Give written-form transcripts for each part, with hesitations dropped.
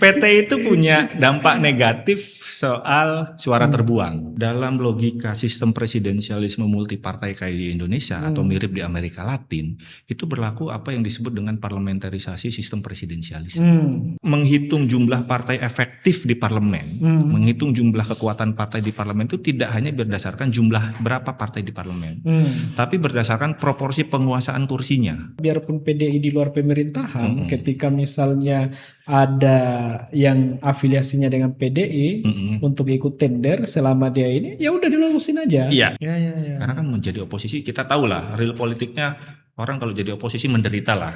PT itu punya dampak negatif soal suara terbuang. Dalam logika sistem presidensialisme multipartai kayak di Indonesia atau mirip di Amerika Latin, itu berlaku apa yang disebut dengan parlementarisasi sistem presidensialisme. Menghitung jumlah partai efektif di parlemen, menghitung jumlah kekuatan partai di parlemen itu tidak hanya berdasarkan jumlah berapa partai di parlemen, tapi berdasarkan proporsi penguasaan kursinya. Biarpun PDI di luar pemerintahan, ketika misalnya ada yang afiliasinya dengan PDI untuk ikut tender, selama dia ini ya udah dilulusin aja. Iya. Ya. Karena kan menjadi oposisi kita tahu lah real politiknya orang kalau jadi oposisi menderita lah.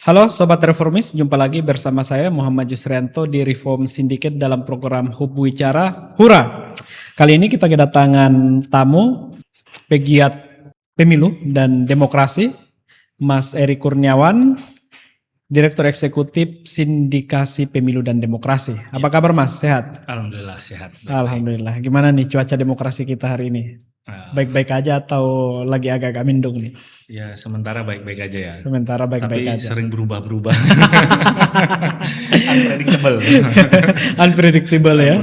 Halo Sobat Reformis, jumpa lagi bersama saya Muhammad Yusrianto di Reform Syndicate dalam program Hub Wicara Hura. Kali ini kita kedatangan tamu pegiat pemilu dan demokrasi, Mas Eri Kurniawan, Direktur Eksekutif Sindikasi Pemilu dan Demokrasi. Apa kabar Mas? Sehat? Alhamdulillah sehat. Alhamdulillah. Gimana nih cuaca demokrasi kita hari ini? Baik-baik aja atau lagi agak-agak mendung nih? Ya sementara baik-baik aja ya. Sementara baik-baik aja. Tapi sering berubah-berubah. Unpredictable. Unpredictable ya.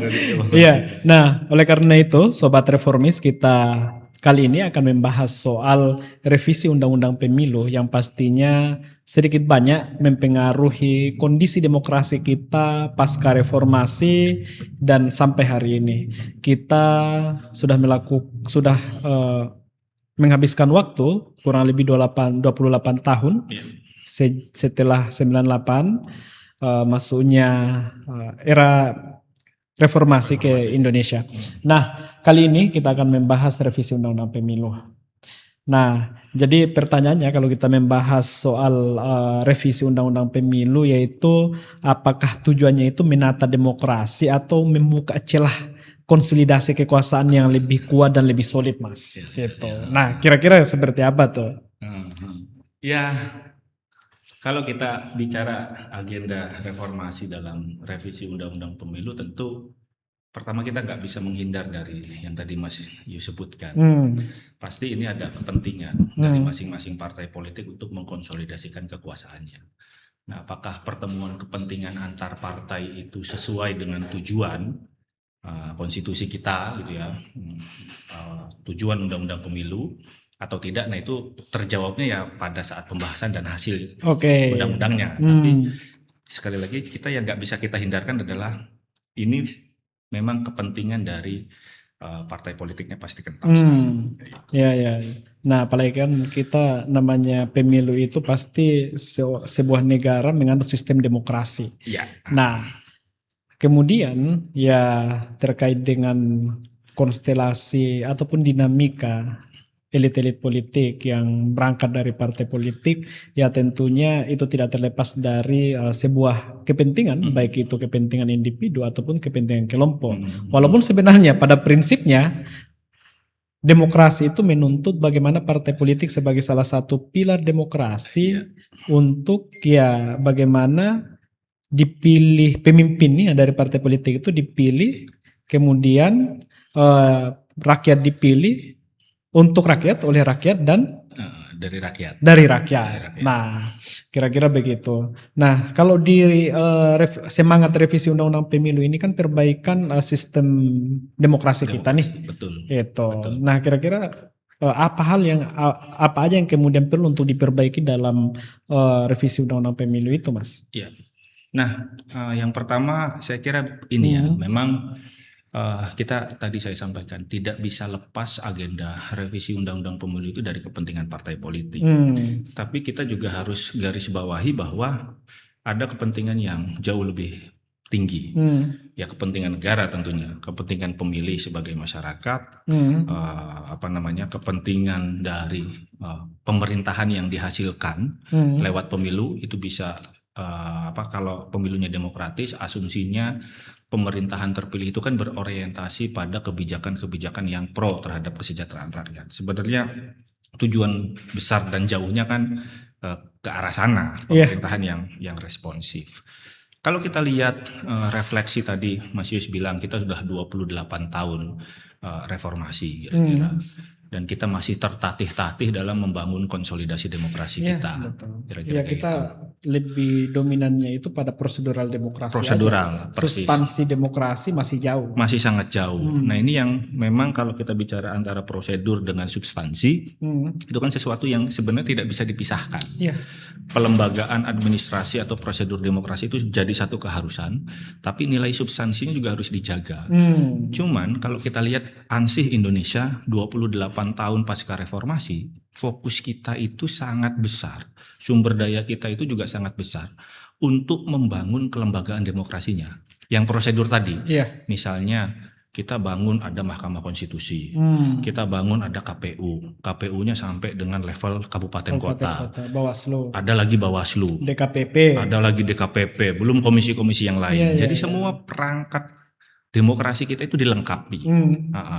Iya. Nah, oleh karena itu, Sobat Reformis, kita kali ini akan membahas soal revisi Undang-Undang Pemilu yang pastinya sedikit banyak mempengaruhi kondisi demokrasi kita pasca reformasi dan sampai hari ini. Kita sudah menghabiskan waktu kurang lebih 28 tahun setelah 98 masuknya era reformasi ke Indonesia. Nah, kali ini kita akan membahas revisi Undang-Undang Pemilu. Nah, jadi pertanyaannya kalau kita membahas soal revisi Undang-Undang Pemilu yaitu apakah tujuannya itu menata demokrasi atau membuka celah konsolidasi kekuasaan yang lebih kuat dan lebih solid, Mas. Gitu. Nah, kira-kira seperti apa tuh? Ya, kalau kita bicara agenda reformasi dalam revisi Undang-Undang Pemilu, tentu pertama kita nggak bisa menghindar dari yang tadi Mas Yu sebutkan. Pasti ini ada kepentingan dari masing-masing partai politik untuk mengkonsolidasikan kekuasaannya. Nah, apakah pertemuan kepentingan antar partai itu sesuai dengan tujuan konstitusi kita, gitu ya, tujuan Undang-Undang Pemilu atau tidak? Nah, itu terjawabnya ya pada saat pembahasan dan hasil undang-undangnya. Tapi sekali lagi kita yang nggak bisa kita hindarkan adalah ini memang kepentingan dari partai politiknya pasti kental sekali. Ya. Nah, apalagi kan kita namanya pemilu itu pasti sebuah negara menganut sistem demokrasi. Ya. Nah, kemudian ya terkait dengan konstelasi ataupun dinamika elit-elit politik yang berangkat dari partai politik, ya tentunya itu tidak terlepas dari sebuah kepentingan, baik itu kepentingan individu ataupun kepentingan kelompok. Walaupun sebenarnya pada prinsipnya demokrasi itu menuntut bagaimana partai politik sebagai salah satu pilar demokrasi untuk ya bagaimana dipilih pemimpinnya dari partai politik itu dipilih, kemudian rakyat dipilih untuk rakyat, oleh rakyat, dan dari rakyat. Nah, kira-kira begitu. Nah, kalau di semangat revisi Undang-Undang Pemilu ini kan perbaikan sistem demokrasi kita nih. Betul. Nah, kira-kira apa aja yang kemudian perlu untuk diperbaiki dalam revisi Undang-Undang Pemilu itu, Mas? Iya. Nah, yang pertama saya kira ini ya, memang kita tadi saya sampaikan tidak bisa lepas agenda revisi Undang-Undang Pemilu itu dari kepentingan partai politik. Tapi kita juga harus garis bawahi bahwa ada kepentingan yang jauh lebih tinggi. Ya kepentingan negara tentunya, kepentingan pemilih sebagai masyarakat, kepentingan dari pemerintahan yang dihasilkan lewat pemilu itu bisa kalau pemilunya demokratis, asumsinya pemerintahan terpilih itu kan berorientasi pada kebijakan-kebijakan yang pro terhadap kesejahteraan rakyat. Sebenarnya tujuan besar dan jauhnya kan ke arah sana, pemerintahan yang responsif. Kalau kita lihat refleksi tadi Mas Yus bilang kita sudah 28 tahun reformasi kira-kira. Dan kita masih tertatih-tatih dalam membangun konsolidasi demokrasi Ya, kita. betul. Kira-kira Ya, kayak kita gitu. lebih dominannya itu pada prosedural demokrasi aja. Prosedural, persis. Substansi demokrasi masih jauh. Masih sangat jauh. Nah, ini yang memang kalau kita bicara antara prosedur dengan substansi, itu kan sesuatu yang sebenarnya tidak bisa dipisahkan. Iya. Pelembagaan administrasi atau prosedur demokrasi itu jadi satu keharusan, tapi nilai substansinya juga harus dijaga. Cuman kalau kita lihat ansih Indonesia 28 tahun pasca reformasi, fokus kita itu sangat besar. Sumber daya kita itu juga sangat besar untuk membangun kelembagaan demokrasinya. Yang prosedur tadi, misalnya kita bangun ada Mahkamah Konstitusi, kita bangun ada KPU, KPU-nya sampai dengan level kabupaten kota, Bawaslu, ada lagi Bawaslu, DKPP, ada lagi DKPP, belum komisi-komisi yang lain. Jadi semua perangkat demokrasi kita itu dilengkapi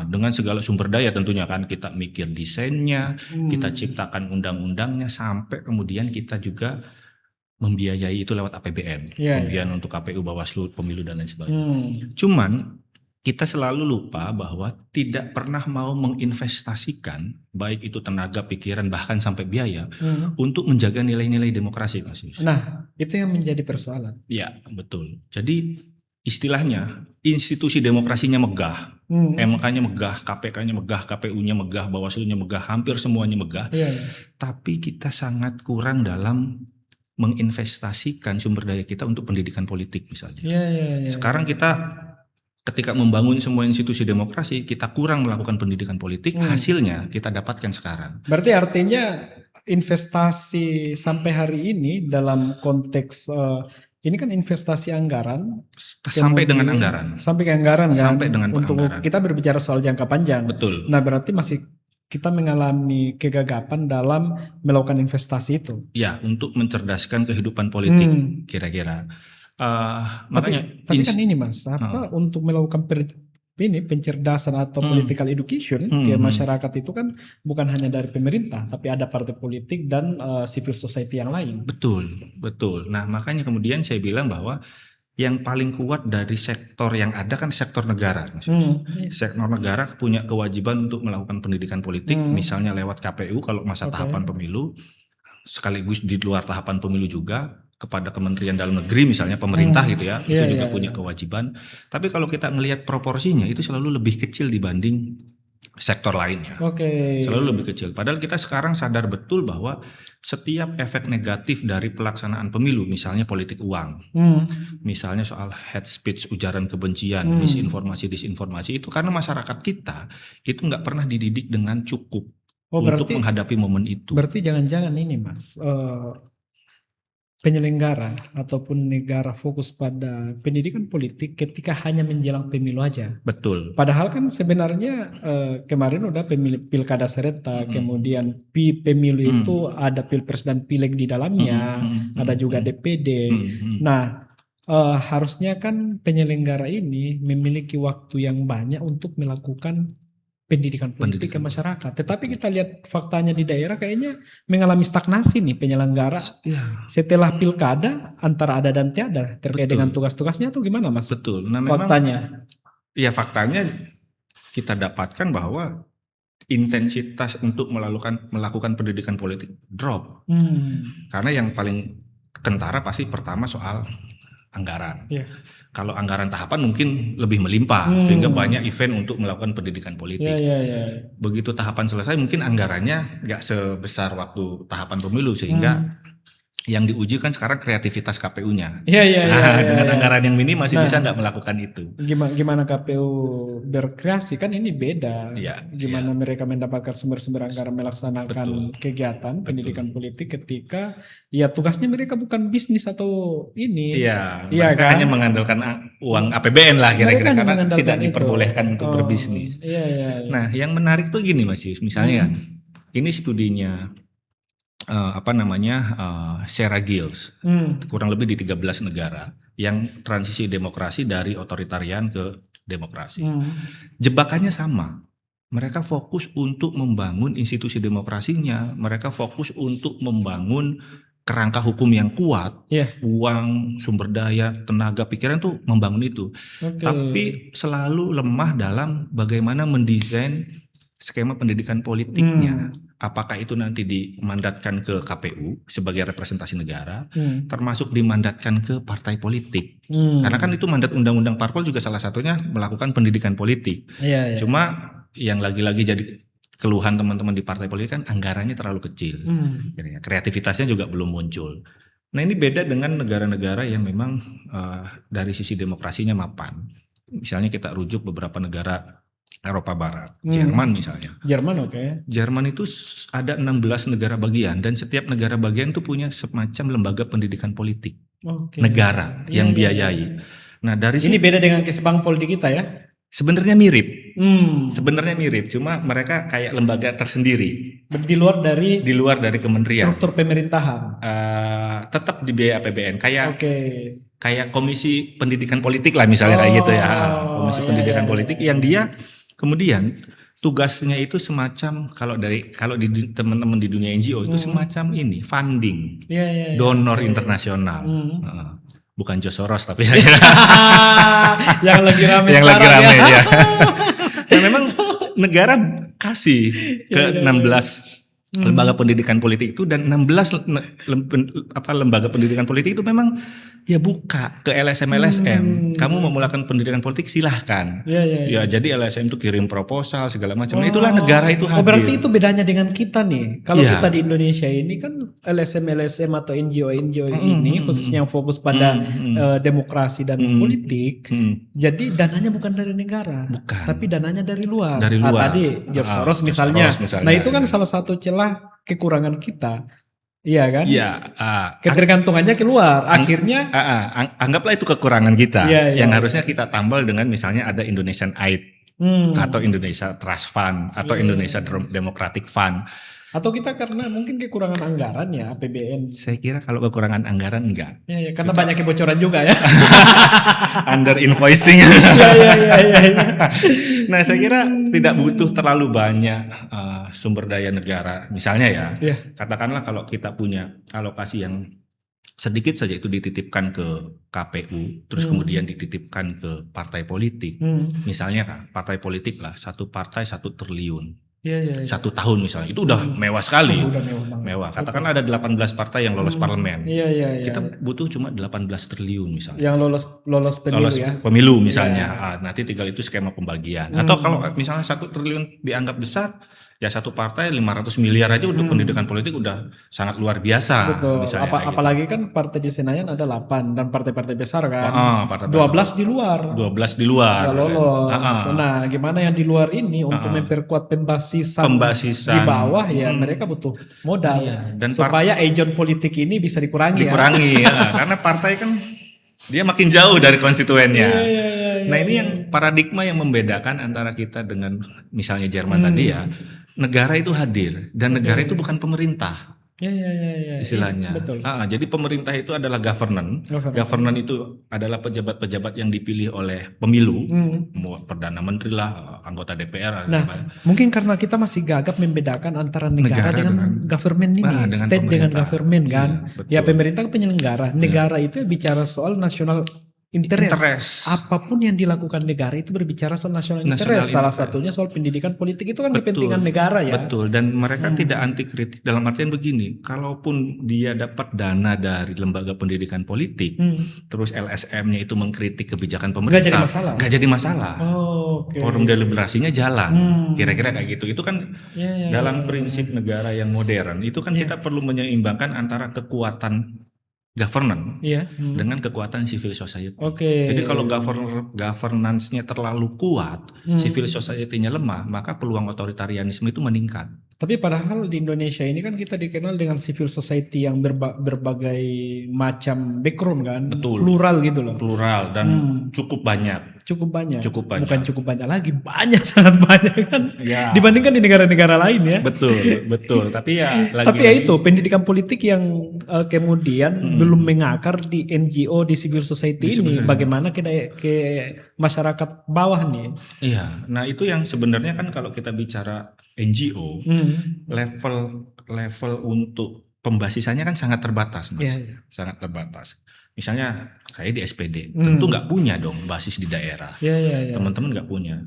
dengan segala sumber daya tentunya kan, kita mikir desainnya, kita ciptakan undang-undangnya, sampai kemudian kita juga membiayai itu lewat APBN, pembiayaan untuk KPU, Bawaslu, pemilu dan lain sebagainya. Cuman kita selalu lupa bahwa tidak pernah mau menginvestasikan baik itu tenaga, pikiran, bahkan sampai biaya untuk menjaga nilai-nilai demokrasi, Mas Yus. Nah, itu yang menjadi persoalan. Ya, betul. Jadi istilahnya institusi demokrasinya megah, MK-nya megah, KPK-nya megah, KPU-nya megah, Bawaslu-nya megah, hampir semuanya megah. Tapi kita sangat kurang dalam menginvestasikan sumber daya kita untuk pendidikan politik misalnya. Sekarang kita ketika membangun semua institusi demokrasi, kita kurang melakukan pendidikan politik, hasilnya kita dapatkan sekarang. Berarti artinya investasi sampai hari ini dalam konteks ini kan investasi anggaran sampai dengan anggaran. Sampai ke anggaran kan. Sampai dengan untuk anggaran. Kita berbicara soal jangka panjang. Betul. Nah, berarti masih kita mengalami kegagapan dalam melakukan investasi itu. Ya, untuk mencerdaskan kehidupan politik kira-kira. Makanya tapi kan ini Mas, untuk melakukan pencerdasan atau political education ke masyarakat itu kan bukan hanya dari pemerintah, tapi ada partai politik dan civil society yang lain. Betul, betul. Nah, makanya kemudian saya bilang bahwa yang paling kuat dari sektor yang ada kan sektor negara. Sektor negara punya kewajiban untuk melakukan pendidikan politik, misalnya lewat KPU kalau masa tahapan pemilu, sekaligus di luar tahapan pemilu juga, kepada Kementerian Dalam Negeri misalnya, pemerintah gitu ya, itu juga punya kewajiban. Tapi kalau kita ngelihat proporsinya itu selalu lebih kecil dibanding sektor lainnya. Selalu lebih kecil. Padahal kita sekarang sadar betul bahwa setiap efek negatif dari pelaksanaan pemilu, misalnya politik uang, misalnya soal hate speech, ujaran kebencian, misinformasi, disinformasi, itu karena masyarakat kita itu nggak pernah dididik dengan cukup untuk menghadapi momen itu. Berarti jangan-jangan ini Mas, penyelenggara ataupun negara fokus pada pendidikan politik ketika hanya menjelang pemilu aja. Betul. Padahal kan sebenarnya kemarin udah pilkada serentak, kemudian pemilu itu ada pilpres dan pileg di dalamnya, ada juga DPD. Nah, harusnya kan penyelenggara ini memiliki waktu yang banyak untuk melakukan pendidikan politik ke masyarakat. Tetapi kita lihat faktanya di daerah kayaknya mengalami stagnasi nih penyelenggara. Setelah pilkada antara ada dan tiada terkait dengan tugas-tugasnya tuh gimana Mas? Betul. Nah, memang faktanya. Ya, faktanya kita dapatkan bahwa intensitas untuk melakukan pendidikan politik drop. Karena yang paling kentara pasti pertama soal anggaran. Kalau anggaran tahapan mungkin lebih melimpah, sehingga banyak event untuk melakukan pendidikan politik. Begitu tahapan selesai mungkin anggarannya nggak sebesar waktu tahapan pemilu, sehingga yang diuji kan sekarang kreativitas KPU-nya. Dengan anggaran yang minim masih bisa nggak melakukan itu. Gimana KPU berkreasi kan ini beda. Gimana mereka mendapatkan sumber-sumber anggaran melaksanakan kegiatan pendidikan politik ketika ya tugasnya mereka bukan bisnis atau ini. Mereka hanya mengandalkan uang APBN lah kira-kira, karena tidak diperbolehkan untuk berbisnis. Nah, yang menarik tuh gini Mas Yus, misalnya ini studinya Sarah Giles, kurang lebih di 13 negara yang transisi demokrasi dari otoritarian ke demokrasi. Jebakannya sama. Mereka fokus untuk membangun institusi demokrasinya, mereka fokus untuk membangun kerangka hukum yang kuat, Iya. uang, sumber daya, tenaga, pikiran tuh membangun itu. Oke. Tapi selalu lemah dalam bagaimana mendesain skema pendidikan politiknya. Apakah itu nanti dimandatkan ke KPU sebagai representasi negara, termasuk dimandatkan ke partai politik. Karena kan itu mandat undang-undang parpol juga salah satunya melakukan pendidikan politik. Iya, iya. Cuma yang lagi-lagi jadi keluhan teman-teman di partai politik kan anggarannya terlalu kecil. Kreativitasnya juga belum muncul. Nah ini beda dengan negara-negara yang memang dari sisi demokrasinya mapan. Misalnya kita rujuk beberapa negara Eropa Barat, Jerman misalnya. Jerman oke. Jerman itu ada 16 negara bagian dan setiap negara bagian itu punya semacam lembaga pendidikan politik. Oke. Negara yang Iya, iya, biayai. iya. Nah dari Ini beda dengan Kesbangpol di kita ya? sebenarnya mirip. Sebenarnya mirip, cuma mereka kayak lembaga tersendiri Di luar dari kementerian. struktur pemerintahan. Tetap di biaya APBN kayak Oke. kayak komisi pendidikan politik lah misalnya kayak gitu ya. Komisi iya, pendidikan iya, politik yang dia kemudian tugasnya itu semacam kalau di teman-teman di dunia NGO itu semacam ini funding, Iya, iya, iya. donor internasional. Bukan George Soros tapi yang lagi rame yang lagi sekarang rame ya. ya. Nah, memang negara kasih ke 16 lembaga pendidikan politik itu dan 16 lembaga pendidikan politik itu memang ya buka ke LSM. Kamu mau melakukan pendidikan politik silahkan. Ya jadi LSM itu kirim proposal segala macam. Itulah negara itu hadir. Berarti itu bedanya dengan kita nih. Kalau kita di Indonesia ini kan LSM atau NGO ini khususnya yang fokus pada demokrasi dan politik. Jadi dananya bukan dari negara, tapi dananya dari luar. Tadi George Soros misalnya. Nah itu kan salah satu celah kekurangan kita. Iya kan? Iya. Ketergantungannya keluar. Akhirnya anggaplah itu kekurangan kita. Iya. Yang harusnya kita tambal dengan misalnya ada Indonesian Aid atau Indonesia Trust Fund atau Indonesia Democratic Fund. Atau kita karena mungkin kekurangan anggaran ya APBN. Saya kira kalau kekurangan anggaran enggak. Ya, karena banyak kebocoran juga ya. Under invoicing. Iya. Nah saya kira tidak butuh terlalu banyak sumber daya negara. Misalnya ya, katakanlah kalau kita punya alokasi yang sedikit saja itu dititipkan ke KPU, terus kemudian dititipkan ke partai politik. Misalnya kan partai politik lah, satu partai 1 triliun. 1 tahun misalnya itu udah mewah sekali. Udah mewah. Katakanlah ada 18 partai yang lolos parlemen. Iya. Kita butuh cuma 18 triliun misalnya. Yang lolos pemilu ya. Pemilu misalnya. Nanti tinggal itu skema pembagian. Atau kalau misalnya 1 triliun dianggap besar, ya satu partai 500 miliar aja untuk pendidikan politik udah sangat luar biasa. Betul. Apalagi kan partai di Senayan ada 8 dan partai-partai besar kan. 12 di luar. 12 di luar. Nggak lolos. Nah, gimana yang di luar ini untuk memperkuat pembasisan di bawah ya mereka butuh modal dan supaya agent politik ini bisa dikurangi. Karena partai kan dia makin jauh dari konstituennya. Nah ini yang paradigma yang membedakan antara kita dengan misalnya Jerman tadi ya. Negara itu hadir dan negara itu bukan pemerintah. Istilahnya. Betul. Jadi pemerintah itu adalah governance. Governance itu adalah pejabat-pejabat yang dipilih oleh pemilu, perdana menteri lah, anggota DPR. Nah, mungkin karena kita masih gagap membedakan antara negara dengan government ini, dengan state pemerintah. dengan government kan. Iya, ya pemerintah penyelenggara, negara itu bicara soal national interest. Apapun yang dilakukan negara itu berbicara soal national interest. Salah satunya soal pendidikan politik itu kan kepentingan negara ya. Betul. Dan mereka tidak anti kritik dalam artian begini. Kalaupun dia dapat dana dari lembaga pendidikan politik, terus LSM-nya itu mengkritik kebijakan pemerintah, nggak jadi masalah. Forum deliberasinya jalan. Kira-kira kayak gitu. Itu kan dalam prinsip negara yang modern. Itu kan kita perlu menyeimbangkan antara kekuatan governance dengan kekuatan civil society. Jadi kalau governance-nya terlalu kuat, civil society-nya lemah, maka peluang otoritarianisme itu meningkat. Tapi padahal di Indonesia ini kan kita dikenal dengan civil society yang berbagai macam background kan. Betul. Plural gitu loh. Plural dan cukup banyak. Bukan cukup banyak lagi, banyak, sangat banyak kan. Dibandingkan di negara-negara lain ya. Betul. Tapi ya itu pendidikan politik yang kemudian belum mengakar di NGO, di civil society ini. Bagaimana ke masyarakat bawah nih? Iya. Nah, itu yang sebenarnya kan kalau kita bicara NGO, level untuk pembasisannya kan sangat terbatas, Mas. Iya, iya. Sangat terbatas. Misalnya saya di SPD, Hmm. tentu nggak punya dong basis di daerah. Iya, iya, iya. Teman-teman nggak punya.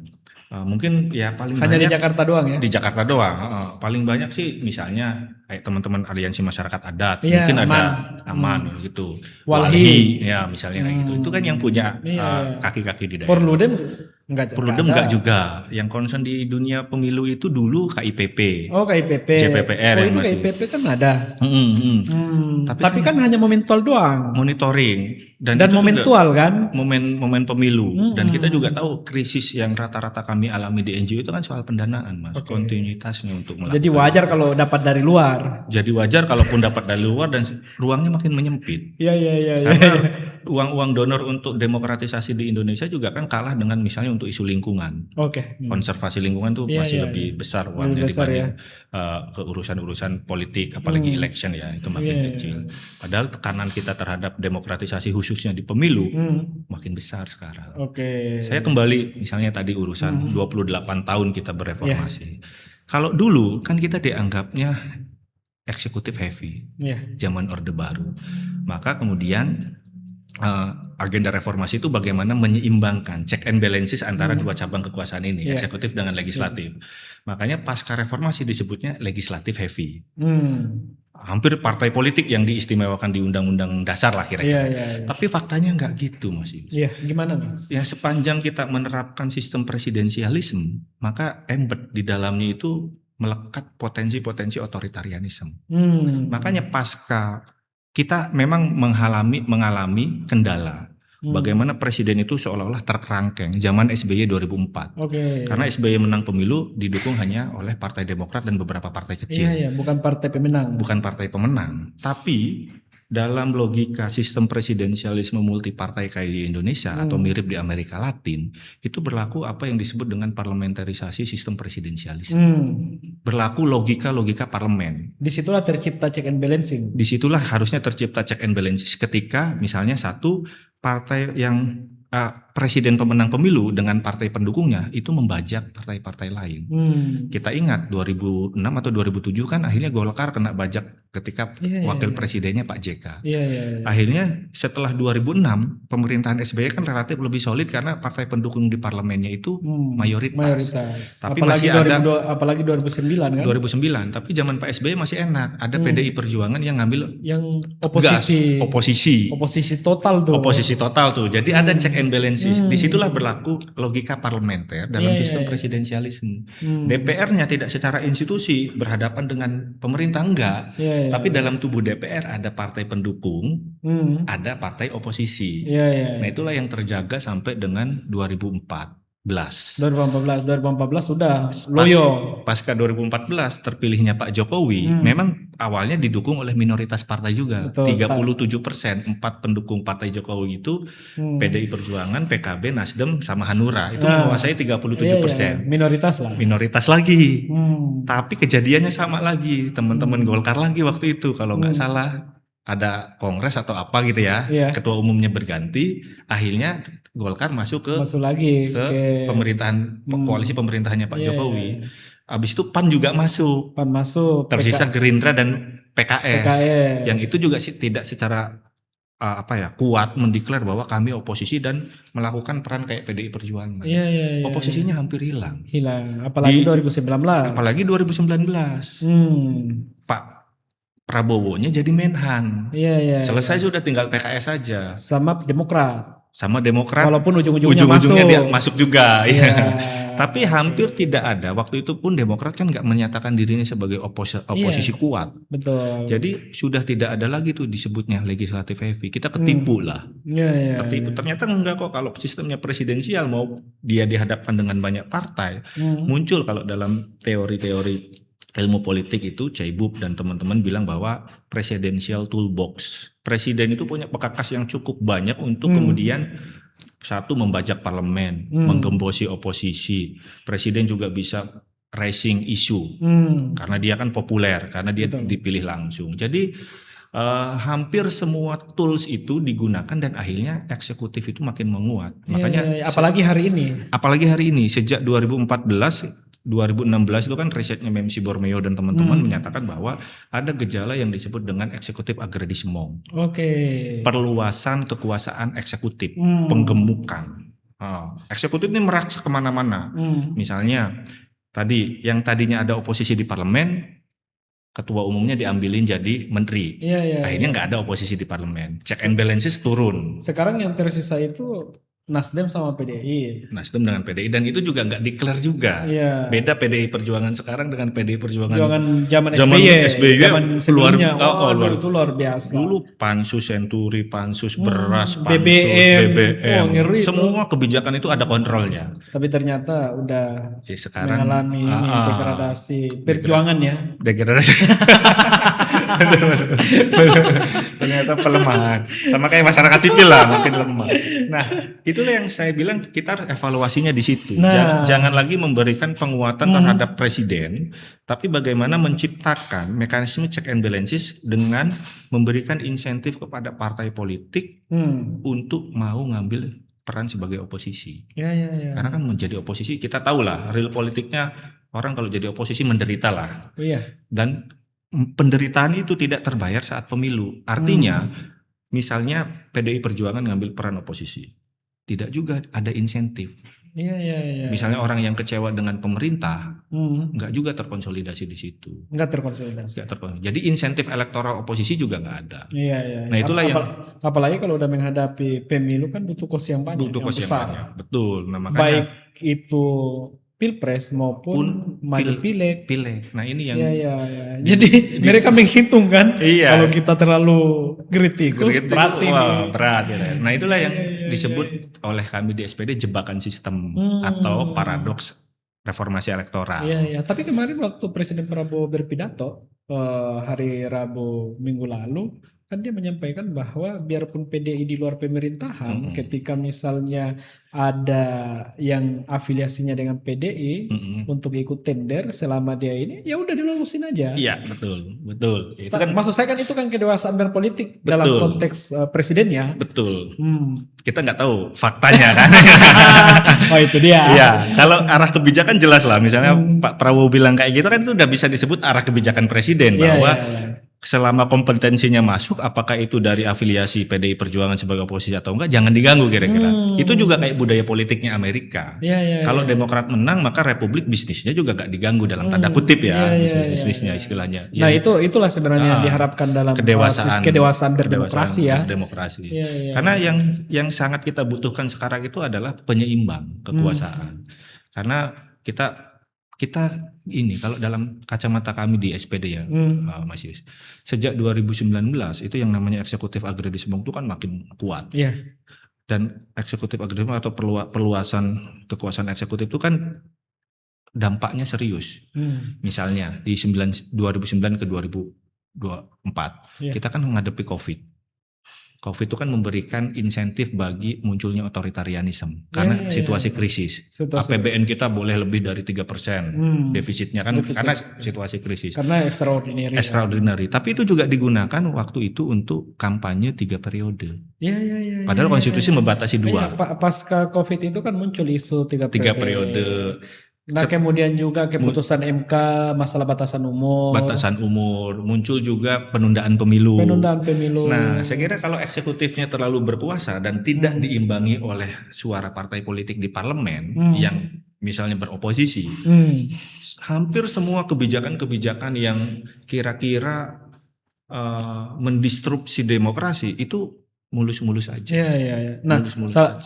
Mungkin ya paling Hanya di banyak Jakarta doang ya? di Jakarta doang. Paling banyak sih misalnya kayak teman-teman aliansi masyarakat adat, Iya, mungkin ada aman. gitu. Walhi. Ya misalnya kayak gitu. Itu kan yang punya Iya. kaki-kaki di daerah. Perludem enggak Perludem ada. enggak juga. Yang concern di dunia pemilu itu dulu KIPP. Oh, KIPP. JPPR Oh, yang itu masih. KIPP kan ada. Tapi kan hanya momentual doang. Monitoring dan Dan itu momentual juga kan? momen pemilu. Dan kita juga tahu krisis yang rata-rata kami alami di NGO itu kan soal pendanaan, Mas. Oke. Kontinuitasnya untuk melakukan. Jadi wajar kalau dapat dari luar. Jadi wajar kalaupun dapat dari luar dan ruangnya makin menyempit. Iya, iya, iya. Karena uang-uang donor untuk demokratisasi di Indonesia juga kan kalah dengan misalnya untuk isu lingkungan. Oke. Konservasi lingkungan tuh Iya, masih iya, lebih iya. besar Lebih uangnya besar, dibanding ke urusan-urusan politik, apalagi election ya, itu makin Iya, iya, kecil. Padahal tekanan kita terhadap demokratisasi khususnya di pemilu makin besar sekarang. Oke. Saya kembali misalnya tadi urusan 28 tahun kita bereformasi. Kalau dulu kan kita dianggapnya eksekutif heavy, Iya. zaman Orde Baru. Maka kemudian agenda reformasi itu bagaimana menyeimbangkan check and balances antara dua cabang kekuasaan ini, Iya. eksekutif dengan legislatif. Makanya pasca reformasi disebutnya legislatif heavy. Hampir partai politik yang diistimewakan di Undang-Undang Dasar lah Iya, kira-kira. iya, iya. Tapi faktanya nggak gitu, Mas Yus. Iya, gimana, Mas? Ya sepanjang kita menerapkan sistem presidensialisme, maka embed di dalamnya itu melekat potensi-potensi otoritarianisme. Makanya pasca kita memang mengalami kendala. Bagaimana presiden itu seolah-olah terkerangkeng zaman SBY 2004. Oke. Karena SBY menang pemilu didukung hanya oleh Partai Demokrat dan beberapa partai kecil. Iya, iya, bukan partai pemenang. Bukan partai pemenang. Tapi dalam logika sistem presidensialisme multipartai kayak di Indonesia atau mirip di Amerika Latin, itu berlaku apa yang disebut dengan parlementarisasi sistem presidensialisme. Berlaku logika-logika parlemen. Disitulah tercipta check and balancing. Disitulah harusnya tercipta check and balances ketika misalnya satu partai yang presiden pemenang pemilu dengan partai pendukungnya itu membajak partai-partai lain. Kita ingat 2006 atau 2007 kan akhirnya Golkar kena bajak ketika wakil presidennya Pak JK. Akhirnya setelah 2006 pemerintahan SBY kan relatif lebih solid karena partai pendukung di parlemennya itu mayoritas. Tapi apalagi masih ada apalagi 2009 kan? 2009, tapi zaman Pak SBY masih enak. Ada PDI Perjuangan yang ngambil yang oposisi. Oposisi total tuh. Oposisi total tuh. Jadi ada check and balances. Disitulah berlaku logika parlementer dalam sistem presidensialisme. DPR-nya tidak secara institusi berhadapan dengan pemerintah enggak. Tapi dalam tubuh DPR ada partai pendukung, ada partai oposisi. Nah itulah yang terjaga sampai dengan 2014 sudah loyo. Pasca 2014 terpilihnya Pak Jokowi, memang awalnya didukung oleh minoritas partai juga. 37%, 4 pendukung partai Jokowi itu PDI Perjuangan, PKB, Nasdem sama Hanura itu menguasai 37%. Minoritas lagi. Tapi kejadiannya sama lagi, teman-teman Golkar lagi waktu itu kalau nggak salah. Ada kongres atau apa gitu ya, ketua umumnya berganti, akhirnya Golkar masuk lagi ke pemerintahan koalisi pemerintahannya Pak Jokowi. Habis itu PAN juga masuk. Tersisa Gerindra dan PKS. Yang itu juga tidak secara kuat mendeklar bahwa kami oposisi dan melakukan peran kayak PDI Perjuangan. Oposisinya hampir hilang. Apalagi 2019. Pak Prabowo-nya jadi Menhan. Selesai sudah tinggal PKS saja. Sama Demokrat. Walaupun ujung-ujungnya dia masuk juga. Tapi hampir tidak ada. Waktu itu pun Demokrat kan nggak menyatakan dirinya sebagai oposisi kuat. Betul. Jadi sudah tidak ada lagi tuh disebutnya legislatif heavy. Kita ketipu lah. Tertipu. Ternyata enggak kok, kalau sistemnya presidensial mau dia dihadapkan dengan banyak partai. Muncul kalau dalam teori-teori ilmu politik itu Caibub dan teman-teman bilang bahwa presidential toolbox. Presiden itu punya pekakas yang cukup banyak untuk kemudian satu membajak parlemen, menggembosi oposisi. Presiden juga bisa raising isu karena dia kan populer, karena dia dipilih langsung. Jadi hampir semua tools itu digunakan dan akhirnya eksekutif itu makin menguat. Makanya apalagi hari ini sejak 2014 2016 itu kan risetnya Memsi Borneo dan teman-teman Hmm. menyatakan bahwa ada gejala yang disebut dengan eksekutif agredisme, Oke. perluasan kekuasaan eksekutif, Hmm. penggemukan. Eksekutif ini merangsak kemana-mana. Hmm. Misalnya tadi yang tadinya ada oposisi di parlemen, ketua umumnya diambilin jadi menteri. Iya, iya. Akhirnya nggak ada oposisi di parlemen. Check and balances turun. Sekarang yang tersisa itu Nasdem sama PDI. Nasdem dengan PDI, dan itu juga nggak declare juga. Iya. Beda PDI Perjuangan sekarang dengan PDI Perjuangan Zaman zaman SBY, SBY, zaman sebelumnya. luar- Itu luar biasa. dulu pansus Senturi, pansus beras, pansus BBM. BBM, Ngeri itu. semua kebijakan itu ada kontrolnya. Tapi ternyata udah Ya, sekarang mengalami degradasi perjuangan ya. degradasi. Ternyata pelemahan, sama kayak masyarakat sipil lah, makin lemah. Nah, itulah yang saya bilang kita harus evaluasinya di situ. Nah. Jangan lagi memberikan penguatan terhadap presiden, tapi bagaimana menciptakan mekanisme check and balances dengan memberikan insentif kepada partai politik untuk mau ngambil peran sebagai oposisi. Ya. Karena kan menjadi oposisi kita tahu lah, real politiknya orang kalau jadi oposisi menderita lah. Iya. Dan penderitaan itu tidak terbayar saat pemilu. Artinya, misalnya PDI Perjuangan ngambil peran oposisi, tidak juga ada insentif. Iya. Misalnya orang yang kecewa dengan pemerintah, nggak juga terkonsolidasi di situ. Nggak terkonsolidasi. Jadi insentif elektoral oposisi juga nggak ada. Iya. Nah, itulah apalagi kalau udah menghadapi pemilu kan butuh kos yang banyak. Butuh kos yang banyak. Betul. Nah, makanya baik itu Pilpres maupun maju pileg. Nah, ini yang Iya. Jadi mereka menghitung kan, iya. Kalau kita terlalu kritikus berarti berat ya. Nah, itulah yang disebut oleh kami di SPD jebakan sistem atau paradoks reformasi elektoral. Iya. Tapi kemarin waktu Presiden Prabowo berpidato hari Rabu minggu lalu, kan dia menyampaikan bahwa biarpun PDI di luar pemerintahan, ketika misalnya ada yang afiliasinya dengan PDI untuk ikut tender, selama dia ini ya udah dilulusin aja. Iya, betul. Itu kan maksud saya kan itu kan kedewasaan berpolitik dalam konteks presidennya. Betul. Kita nggak tahu faktanya kan. Oh, itu dia. Iya, kalau arah kebijakan jelas lah. Misalnya Pak Prabowo bilang kayak gitu kan itu udah bisa disebut arah kebijakan presiden bahwa selama kompetensinya masuk, apakah itu dari afiliasi PDI Perjuangan sebagai oposisi atau enggak, jangan diganggu kira-kira. Itu juga kayak budaya politiknya Amerika. Kalau Demokrat menang, maka Republik bisnisnya juga gak diganggu dalam tanda kutip ya, bisnisnya istilahnya. Nah, itulah sebenarnya yang diharapkan dalam kedewasaan berdemokrasi ya. Demokrasi. Karena yang sangat kita butuhkan sekarang itu adalah penyeimbang kekuasaan. Karena kita ini kalau dalam kacamata kami di SPD ya, Mas Yus, sejak 2019 itu yang namanya eksekutif agredisme itu kan makin kuat. Dan eksekutif agredisme atau perluasan kekuasaan eksekutif itu kan dampaknya serius. Misalnya di 2009 ke 2024 kita kan menghadapi COVID itu kan memberikan insentif bagi munculnya otoritarianisme karena situasi krisis. APBN kita boleh lebih dari 3% defisitnya kan karena situasi krisis. Karena extraordinary. Tapi itu juga digunakan waktu itu untuk kampanye 3 periode. Padahal konstitusi membatasi 2. Pasca COVID itu kan muncul isu 3 periode. Nah, kemudian juga keputusan MK masalah batasan umur, muncul juga penundaan pemilu. Nah, saya kira kalau eksekutifnya terlalu berkuasa dan tidak diimbangi oleh suara partai politik di parlemen yang misalnya beroposisi, hampir semua kebijakan-kebijakan yang kira-kira mendistrupsi demokrasi itu mulus-mulus aja. Nah,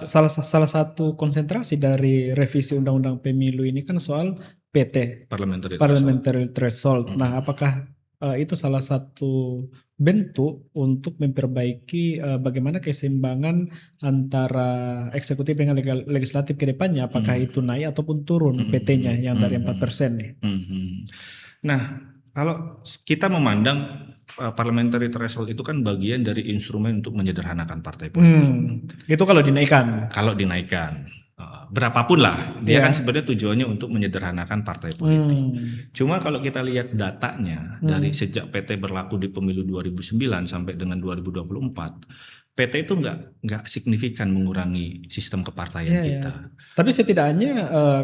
salah satu konsentrasi dari revisi Undang-Undang Pemilu ini kan soal PT, Parliamentary Threshold. Nah, apakah itu salah satu bentuk untuk memperbaiki bagaimana keseimbangan antara eksekutif dengan legislatif ke depannya? Apakah itu naik ataupun turun PT-nya yang dari 4% nih? Nah, kalau kita memandang parliamentary threshold itu kan bagian dari instrumen untuk menyederhanakan partai politik. Itu kalau dinaikkan. Berapapun lah, dia kan sebenarnya tujuannya untuk menyederhanakan partai politik. Cuma kalau kita lihat datanya dari sejak PT berlaku di pemilu 2009 sampai dengan 2024, PT itu nggak signifikan mengurangi sistem kepartaian Iya, iya. kita. Tapi setidaknya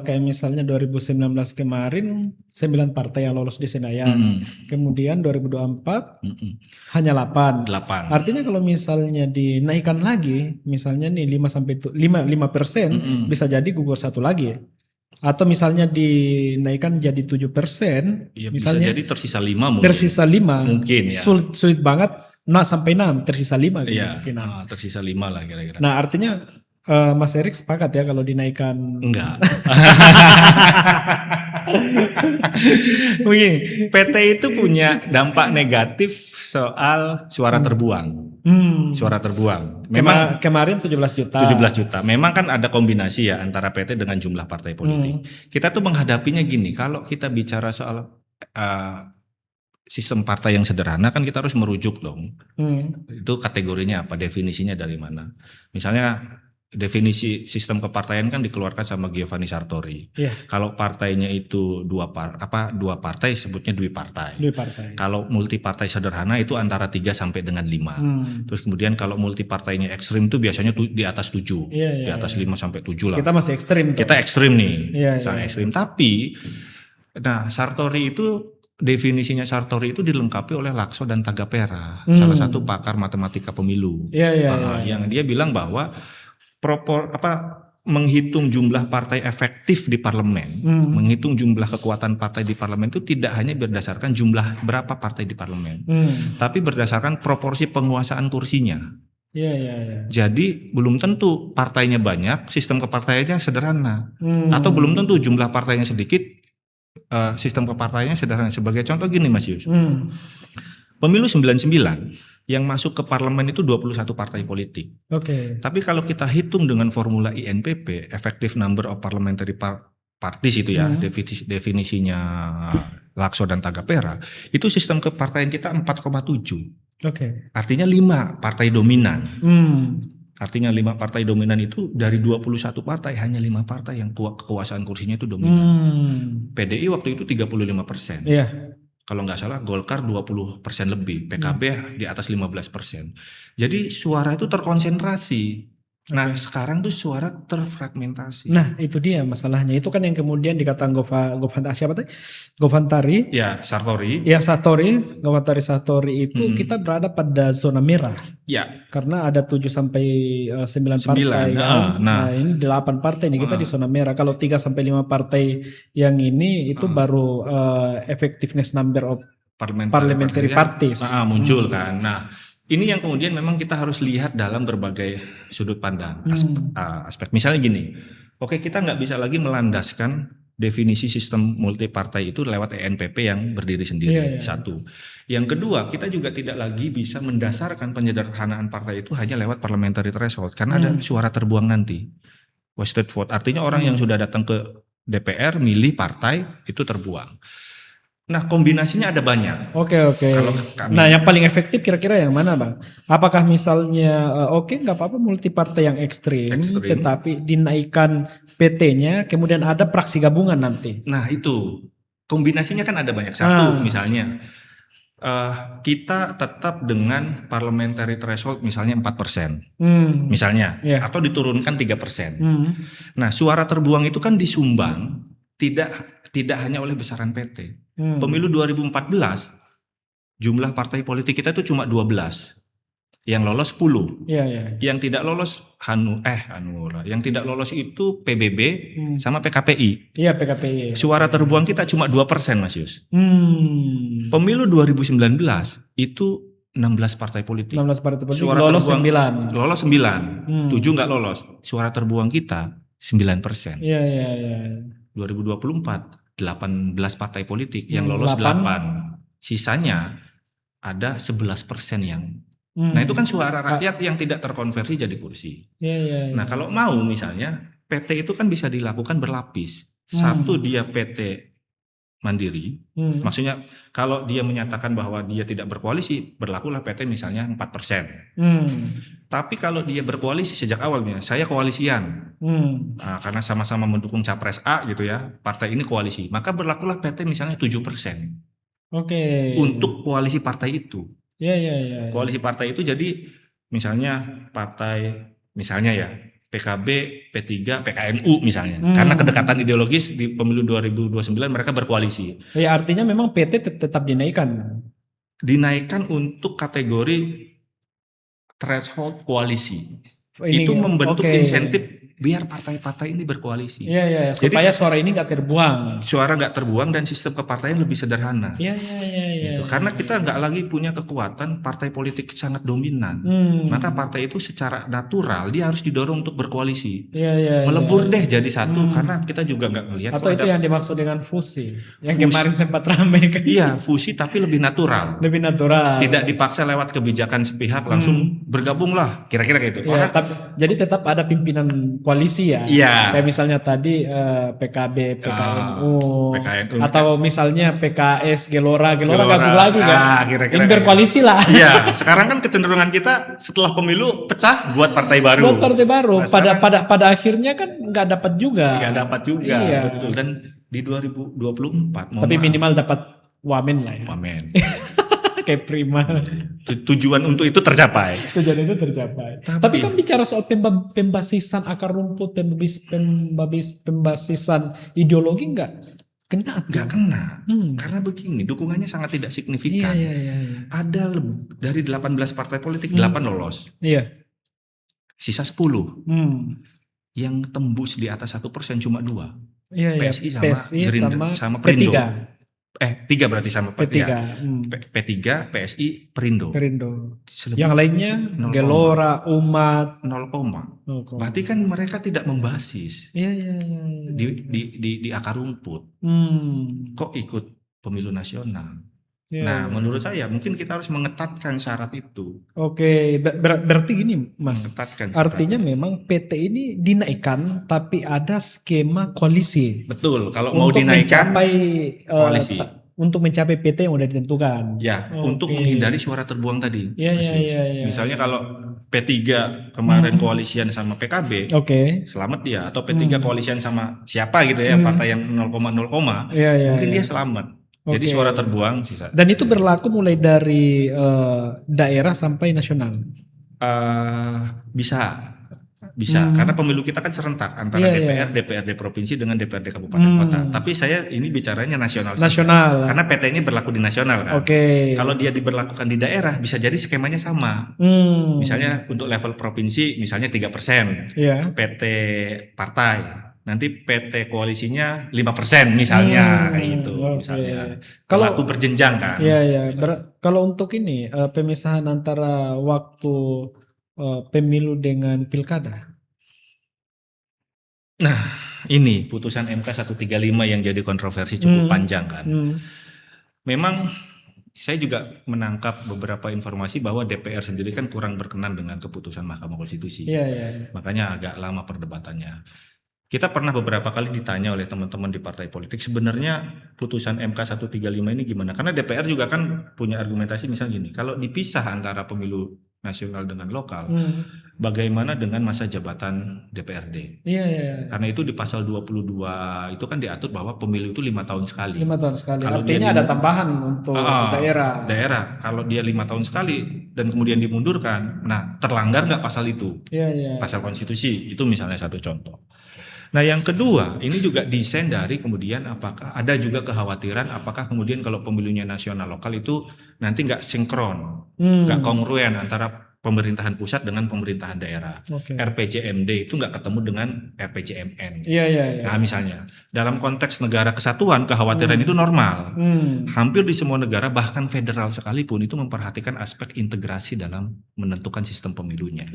kayak misalnya 2019 kemarin 9 partai yang lolos di Senayan. Mm-mm. Kemudian 2024 Mm-mm. hanya 8. 8. Artinya kalau misalnya dinaikkan lagi, misalnya nih 5% Mm-mm. bisa jadi gugur satu lagi. Atau misalnya dinaikkan jadi 7%, Ya, bisa misalnya jadi tersisa 5 mungkin. tersisa 5. Mungkin ya. Sulit banget. Nah, sampai 6, tersisa 5 Iya, kemungkinan. tersisa 5 lah kira-kira. Nah, artinya Mas Erik sepakat ya kalau dinaikkan. Enggak. Begini, PT itu punya dampak negatif soal suara terbuang. Suara terbuang. Memang Kemarin 17 juta. 17 juta. Memang kan ada kombinasi ya antara PT dengan jumlah partai politik. Kita tuh menghadapinya gini, kalau kita bicara soal sistem partai yang sederhana kan kita harus merujuk dong. Itu kategorinya apa, definisinya dari mana. Misalnya definisi sistem kepartaian kan dikeluarkan sama Giovanni Sartori. Iya. Kalau partainya itu dua partai sebutnya dui partai. Kalau multi partai sederhana itu antara 3 sampai dengan 5. Terus kemudian kalau multi partainya ekstrim itu biasanya di atas 7. Di atas 5 sampai 7 lah. Kita masih ekstrim. Kita ekstrim nih. Sangat ekstrim. Tapi Sartori itu definisinya Sartori itu dilengkapi oleh Lakso dan Tagapera, salah satu pakar matematika pemilu. Yang dia bilang bahwa menghitung jumlah partai efektif di parlemen, menghitung jumlah kekuatan partai di parlemen itu tidak hanya berdasarkan jumlah berapa partai di parlemen, tapi berdasarkan proporsi penguasaan kursinya. Jadi belum tentu partainya banyak, sistem kepartaiannya sederhana, atau belum tentu jumlah partainya sedikit, sistem kepartaiannya sederhana. Sebagai contoh gini Mas Yus, pemilu 99 yang masuk ke parlemen itu 21 partai politik. Tapi kalau kita hitung dengan formula INPP, effective number of parliamentary parties itu ya, definisinya Lakso dan Tagapera, itu sistem kepartaian kita 4,7. Artinya 5 partai dominan. Artinya 5 partai dominan itu dari 21 partai hanya 5 partai yang kekuasaan kursinya itu dominan. PDI waktu itu 35%. Kalau nggak salah Golkar 20% lebih, PKB di atas 15%. Jadi suara itu terkonsentrasi. Nah sekarang tuh suara terfragmentasi. Nah itu dia masalahnya. Itu kan yang kemudian dikatakan Govantari. Ya Sartori. Ya Sartori itu kita berada pada zona merah. Ya. Karena ada 7 sampai 9 partai. Nah ini 8 partai nih kita di zona merah. Kalau 3 sampai 5 partai yang ini itu baru effectiveness number of parliamentary parties. Muncul kan. Nah ini yang kemudian memang kita harus lihat dalam berbagai sudut pandang, aspek. Misalnya gini, oke kita nggak bisa lagi melandaskan definisi sistem multi partai itu lewat ENPP yang berdiri sendiri, satu. Yang kedua, kita juga tidak lagi bisa mendasarkan penyederhanaan partai itu hanya lewat parliamentary threshold, karena ada suara terbuang nanti, wasted vote. Artinya orang yang sudah datang ke DPR milih partai itu terbuang. Nah kombinasinya ada banyak. Nah yang paling efektif kira-kira yang mana Bang? Apakah misalnya nggak apa-apa multi partai yang ekstrim, tetapi dinaikkan PT-nya, kemudian ada praksi gabungan nanti. Nah itu kombinasinya kan ada banyak. Satu misalnya kita tetap dengan parliamentary threshold misalnya 4%, misalnya, atau diturunkan 3%. Nah suara terbuang itu kan disumbang tidak hanya oleh besaran PT. Pemilu 2014 jumlah partai politik kita itu cuma 12, yang lolos 10, yang tidak lolos yang tidak lolos itu PBB sama PKPI. Suara terbuang kita cuma 2% Mas Yus. Pemilu 2019 itu 16 partai politik. Suara lolos terbuang 9. Lolos 9. 7 nggak lolos. Suara terbuang kita 9%. 2024 18 partai politik yang lolos 8. Sisanya ada 11% yang. Nah itu kan suara rakyat yang tidak terkonversi jadi kursi. Nah kalau mau misalnya PT itu kan bisa dilakukan berlapis. Satu dia PT mandiri, maksudnya kalau dia menyatakan bahwa dia tidak berkoalisi, berlakulah PT misalnya 4%. Tapi kalau dia berkoalisi sejak awalnya, saya koalisian, karena sama-sama mendukung capres A gitu ya, partai ini koalisi, maka berlakulah PT misalnya 7%. Untuk koalisi partai itu. Koalisi partai itu jadi misalnya ya PKB, P3, PKNU misalnya. Karena kedekatan ideologis di pemilu 2029 mereka berkoalisi. Ya artinya memang PT tetap dinaikkan. Dinaikkan untuk kategori threshold koalisi. Ini, Itu membentuk oke. insentif biar partai-partai ini berkoalisi. Iya, supaya suara ini nggak terbuang. Suara nggak terbuang dan sistem kepartaian lebih sederhana. Iya. Gitu. Karena kita nggak lagi punya kekuatan partai politik sangat dominan. Maka partai itu secara natural dia harus didorong untuk berkoalisi. Melebur deh jadi satu karena kita juga nggak ngelihat. Atau itu yang dimaksud dengan fusi. Yang kemarin sempat ramai kan. Iya, fusi tapi lebih natural. Lebih natural. Tidak dipaksa lewat kebijakan sepihak langsung bergabunglah. Kira-kira gitu. Ya, jadi tetap ada pimpinan koalisi ya. Iya. Kayak misalnya tadi PKB, PKNU, atau misalnya PKS, Gelora gabung lagi kan. Kira-kira berkoalisi lah. Iya, sekarang kan kecenderungan kita setelah pemilu pecah buat partai baru. Nah, pada akhirnya kan nggak dapat juga. Iya. Betul. Dan di 2024 tapi minimal dapat wamen lah ya. Wamen. Kayak prima. Tujuan untuk itu tercapai. Tapi kan bicara soal pembasisan akar rumput, pembasisan ideologi nggak kena. Karena begini, dukungannya sangat tidak signifikan. Iya. Ada dari 18 partai politik 8 lolos. Iya. Sisa 10. Yang tembus di atas 1% cuma 2. Iya. PSI sama Perindo. Tiga berarti sama P3. P3, PSI, Perindo. Yang lainnya Gelora, Umat, 0, berarti kan mereka tidak membasis. Iya. Di akar rumput. Kok ikut pemilu nasional? Nah, menurut saya mungkin kita harus mengetatkan syarat itu. Oke, berarti gini, Mas. Artinya itu. memang PT ini dinaikkan, tapi ada skema koalisi. Betul. Kalau mau dinaikkan koalisi. Untuk mencapai PT yang sudah ditentukan. Ya, untuk menghindari suara terbuang tadi. Iya. Misalnya kalau P3 kemarin koalisian sama PKB, selamat dia. Atau P3 koalisian sama siapa gitu ya, partai yang 0, mungkin dia selamat. Jadi suara terbuang sisa. Dan itu berlaku mulai dari daerah sampai nasional. Bisa karena pemilu kita kan serentak antara DPRD provinsi dengan DPRD kabupaten kota. Tapi saya ini bicaranya nasional. Karena PT ini berlaku di nasional kan. Kalau dia diberlakukan di daerah bisa jadi skemanya sama. Misalnya untuk level provinsi misalnya 3%. PT partai. Nanti PT koalisinya 5% misalnya kayak gitu misalnya. Kalau aku berjenjang kan. Iya. Kalau untuk ini pemisahan antara waktu pemilu dengan pilkada. Nah, ini putusan MK 135 yang jadi kontroversi cukup panjang kan. Memang saya juga menangkap beberapa informasi bahwa DPR sendiri kan kurang berkenan dengan keputusan Mahkamah Konstitusi. Makanya agak lama perdebatannya. Kita pernah beberapa kali ditanya oleh teman-teman di partai politik sebenarnya putusan MK 135 ini gimana? Karena DPR juga kan punya argumentasi misalnya gini, kalau dipisah antara pemilu nasional dengan lokal, bagaimana dengan masa jabatan DPRD? Karena itu di pasal 22 itu kan diatur bahwa pemilu itu 5 tahun sekali. Kalau artinya ada tambahan untuk daerah. Kalau dia 5 tahun sekali dan kemudian dimundurkan, nah terlanggar nggak pasal itu? Pasal konstitusi itu misalnya satu contoh. Nah yang kedua ini juga desain dari kemudian apakah ada juga kekhawatiran apakah kemudian kalau pemilunya nasional lokal itu nanti nggak sinkron, nggak kongruen antara pemerintahan pusat dengan pemerintahan daerah. RPJMD itu nggak ketemu dengan RPJMN. Nah misalnya dalam konteks negara kesatuan kekhawatiran itu normal. Hampir di semua negara bahkan federal sekalipun itu memperhatikan aspek integrasi dalam menentukan sistem pemilunya.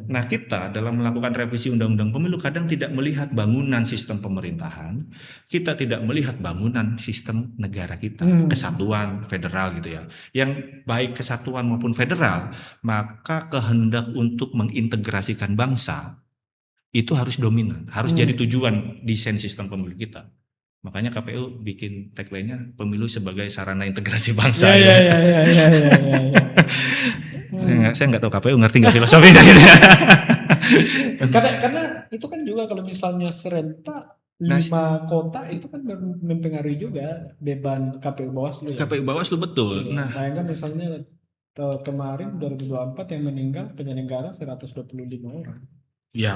Nah kita dalam melakukan revisi undang-undang pemilu kadang tidak melihat bangunan sistem pemerintahan, kita tidak melihat bangunan sistem negara kita, kesatuan federal gitu ya. Yang baik kesatuan maupun federal, maka kehendak untuk mengintegrasikan bangsa itu harus dominan, harus jadi tujuan desain sistem pemilu kita. Makanya KPU bikin tagline-nya pemilu sebagai sarana integrasi bangsa. Saya nggak tahu KPU ngerti nggak filosofinya. Karena itu kan juga kalau misalnya serentak 5 kota itu kan mempengaruhi juga beban KPU Bawaslu. KPU Bawaslu betul. Bayangkan misalnya kemarin 2024 yang meninggal penyelenggara 125 orang. Ya,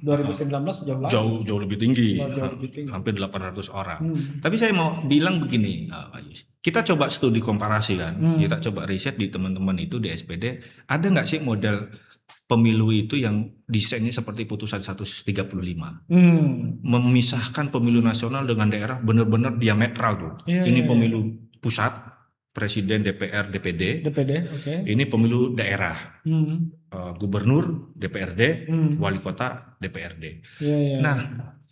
2019 jauh lagi. jauh lebih tinggi, Jauh lebih tinggi. hampir 800 orang. Hmm. Tapi saya mau bilang begini, Pak Yus. Kita coba studi komparasi kan, kita coba riset di teman-teman itu di SPD, ada nggak sih model pemilu itu yang desainnya seperti putusan 135, memisahkan pemilu nasional dengan daerah benar-benar diametral tuh. Ini pemilu pusat, presiden, DPR, DPD, oke. ini pemilu daerah, gubernur, DPRD, wali kota, DPRD. Nah,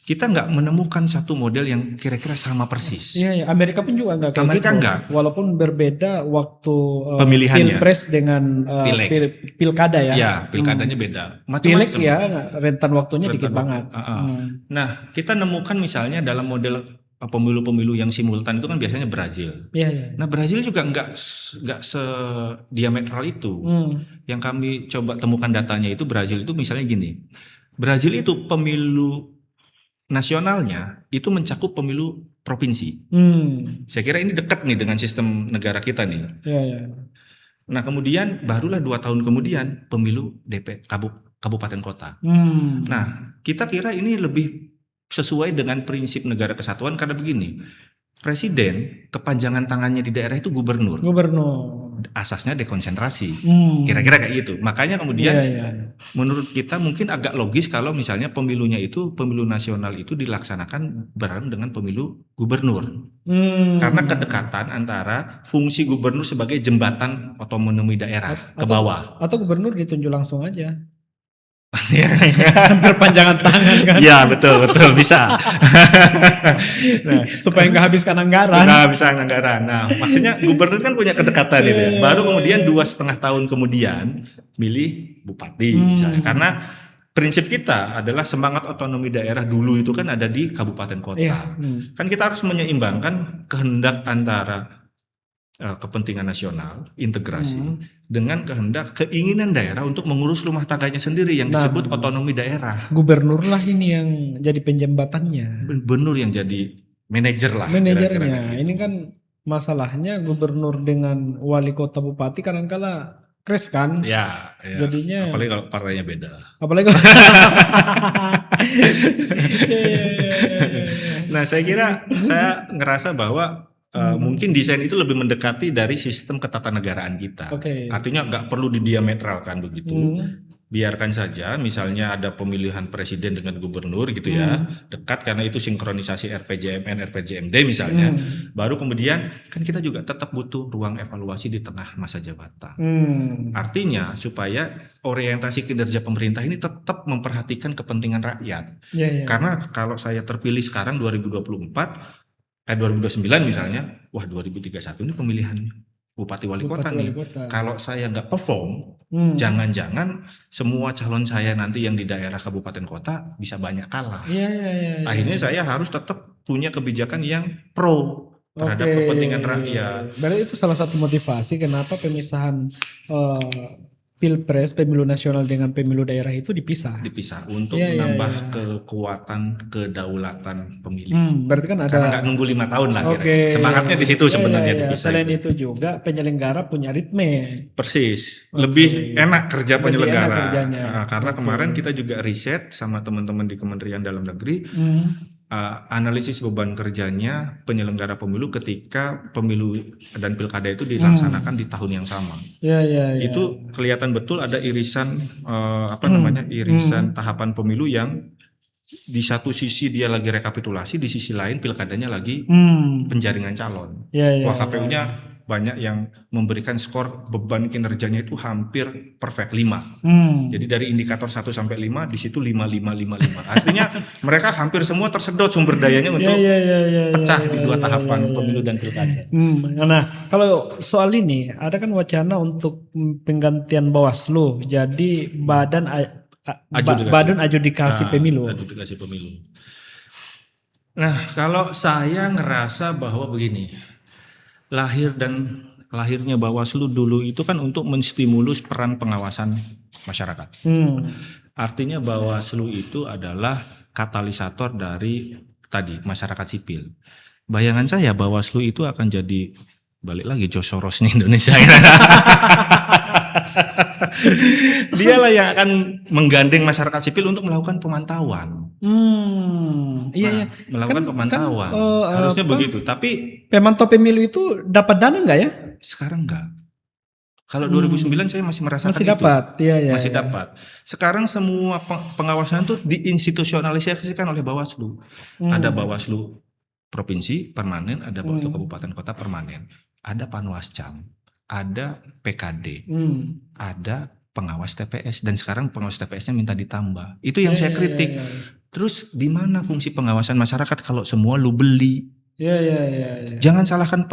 kita nggak menemukan satu model yang kira-kira sama persis. Iya, Amerika pun juga nggak kayak Amerika gitu. nggak. Walaupun berbeda waktu Pemilihannya. pilpres dengan pilkada ya. Ya, pilkadanya beda. Pileg ya, rentan waktunya dikit banget. Nah, kita nemukan misalnya dalam model pemilu-pemilu yang simultan itu kan biasanya Brazil. Nah, Brazil juga nggak sediametral itu. Yang kami coba temukan datanya itu Brazil itu misalnya gini. Brazil itu pemilu nasionalnya itu mencakup pemilu provinsi. Saya kira ini dekat nih dengan sistem negara kita nih. Nah, kemudian barulah 2 tahun kemudian pemilu kabupaten kota. Nah, kita kira ini lebih sesuai dengan prinsip negara kesatuan karena begini. Presiden kepanjangan tangannya di daerah itu gubernur. Asasnya dekonsentrasi. Kira-kira kayak gitu. Makanya kemudian menurut kita mungkin agak logis kalau misalnya pemilunya itu pemilu nasional itu dilaksanakan bareng dengan pemilu gubernur. Karena kedekatan antara fungsi gubernur sebagai jembatan otonomi daerah ke bawah. Atau gubernur ditunjuk langsung aja. Berpanjangan tangan kan. Ya, betul bisa. Nah, supaya nggak habiskan anggaran. Nah, maksudnya gubernur kan punya kedekatan gitu ya. Baru kemudian 2,5 tahun kemudian milih bupati misalnya. Karena prinsip kita adalah semangat otonomi daerah dulu itu kan ada di kabupaten kota. Kan kita harus menyeimbangkan kehendak antara kepentingan nasional, integrasi, dengan kehendak keinginan daerah untuk mengurus rumah tangganya sendiri yang disebut otonomi daerah. Gubernur lah ini yang jadi penjembatannya. Gubernur yang jadi manajer lah. Manajernya. Ini kan masalahnya gubernur dengan wali kota bupati kadang-kala crash kan. Ya. Jadinya. Apalagi kalau partainya beda. Nah, saya ngerasa bahwa mungkin desain itu lebih mendekati dari sistem ketatanegaraan kita. Artinya nggak perlu didiametralkan begitu. Biarkan saja misalnya ada pemilihan presiden dengan gubernur gitu ya. Dekat karena itu sinkronisasi RPJMN, RPJMD misalnya. Baru kemudian kan kita juga tetap butuh ruang evaluasi di tengah masa jabatan. Artinya supaya orientasi kinerja pemerintah ini tetap memperhatikan kepentingan rakyat. Karena kalau saya terpilih sekarang 2029 misalnya, 2031 ini pemilihan bupati wali kota nih. Kalau saya nggak perform, jangan-jangan semua calon saya nanti yang di daerah kabupaten kota bisa banyak kalah. Akhirnya saya harus tetap punya kebijakan yang pro terhadap kepentingan rakyat. Berarti itu salah satu motivasi kenapa pemisahan pilpres, pemilu nasional dengan pemilu daerah itu dipisah untuk menambah kekuatan kedaulatan pemilih. Berarti kan ada. Karena nggak nunggu 5 tahun lah. Semangatnya di situ sebenarnya dipisah. Selain itu juga penyelenggara punya ritme. Persis. Lebih enak kerja penyelenggara. Karena kemarin kita juga riset sama teman-teman di Kementerian Dalam Negeri. Analisis beban kerjanya penyelenggara pemilu ketika pemilu dan pilkada itu dilaksanakan di tahun yang sama. Itu kelihatan betul ada irisan irisan tahapan pemilu yang di satu sisi dia lagi rekapitulasi, di sisi lain pilkadanya lagi penjaringan calon. KPU-nya banyak yang memberikan skor beban kinerjanya itu hampir perfect 5. Jadi dari indikator 1 sampai 5 di situ 5. Artinya mereka hampir semua tersedot sumber dayanya untuk pecah di 2 tahapan pemilu dan pilkada. Nah, kalau soal ini ada kan wacana untuk penggantian Bawaslu jadi badan adjudikasi pemilu. Adjudikasi pemilu. Nah, kalau saya ngerasa bahwa begini. Lahirnya Bawaslu dulu itu kan untuk menstimulus peran pengawasan masyarakat. Artinya Bawaslu itu adalah katalisator dari tadi masyarakat sipil. Bayangan saya Bawaslu itu akan jadi balik lagi George Soros nih Indonesia. Dialah yang akan menggandeng masyarakat sipil untuk melakukan pemantauan. Iya, Nah, iya. melakukan Kan, pemantauan. kan, Harusnya apa, begitu, tapi pemantau pemilu itu dapat dana nggak ya? sekarang enggak. Kalau 2009 saya masih merasakan Masih itu. dapat, iya, iya. Masih iya. dapat. Sekarang semua pengawasan itu diinstitusionalisasikan oleh Bawaslu. Ada Bawaslu provinsi permanen, ada Bawaslu kabupaten kota permanen, ada Panwascam, ada PKD, ada pengawas TPS, dan sekarang pengawas TPS-nya minta ditambah. Itu yang Iya, saya iya, kritik. iya, iya. Terus di mana fungsi pengawasan masyarakat kalau semua lu beli? Iya, iya, iya, iya. Jangan salahkan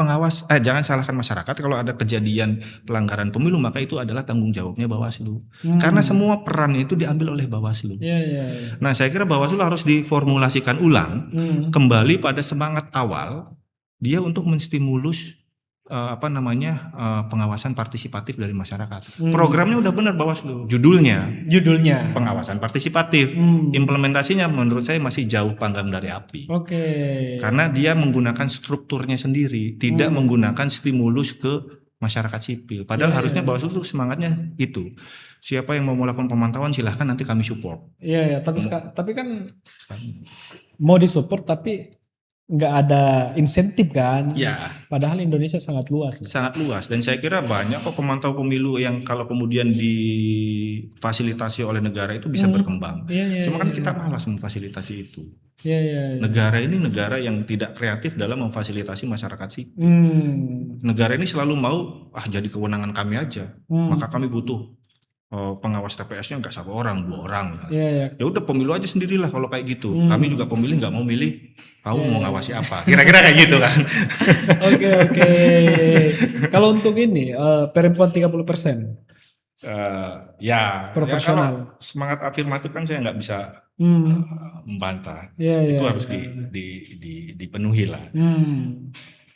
jangan salahkan masyarakat kalau ada kejadian pelanggaran pemilu, maka itu adalah tanggung jawabnya Bawaslu. Karena semua peran itu diambil oleh Bawaslu. Iya, iya, iya. Nah, saya kira Bawaslu harus diformulasikan ulang kembali pada semangat awal dia untuk menstimulus pengawasan partisipatif dari masyarakat. Programnya udah benar Bawaslu, judulnya pengawasan partisipatif. Implementasinya menurut saya masih jauh panggang dari api. Oke. Karena dia menggunakan strukturnya sendiri, tidak menggunakan stimulus ke masyarakat sipil. Padahal harusnya Bawaslu tuh semangatnya itu. Siapa yang mau melakukan pemantauan silahkan, nanti kami support. Iya, ya. Tapi kan mau disupport tapi nggak ada insentif kan? Ya. Padahal Indonesia sangat luas. Sangat luas, dan saya kira banyak kok pemantau pemilu yang kalau kemudian difasilitasi oleh negara itu bisa berkembang. Cuma kan kita malas memfasilitasi itu. Negara ini negara yang tidak kreatif dalam memfasilitasi masyarakat sipil. Negara ini selalu mau jadi kewenangan kami aja, maka kami butuh pengawas TPS-nya nggak 1 orang, 2 orang. Ya udah pemilu aja sendirilah kalau kayak gitu. Kami juga pemilih nggak mau milih, kamu mau ngawasi apa? Kira-kira kayak gitu kan. Oke. Kalau untuk ini perempuan 30%. Ya Proporsional. kalau semangat afirmatif kan saya nggak bisa membantah. Iya, Itu harus dipenuhi lah.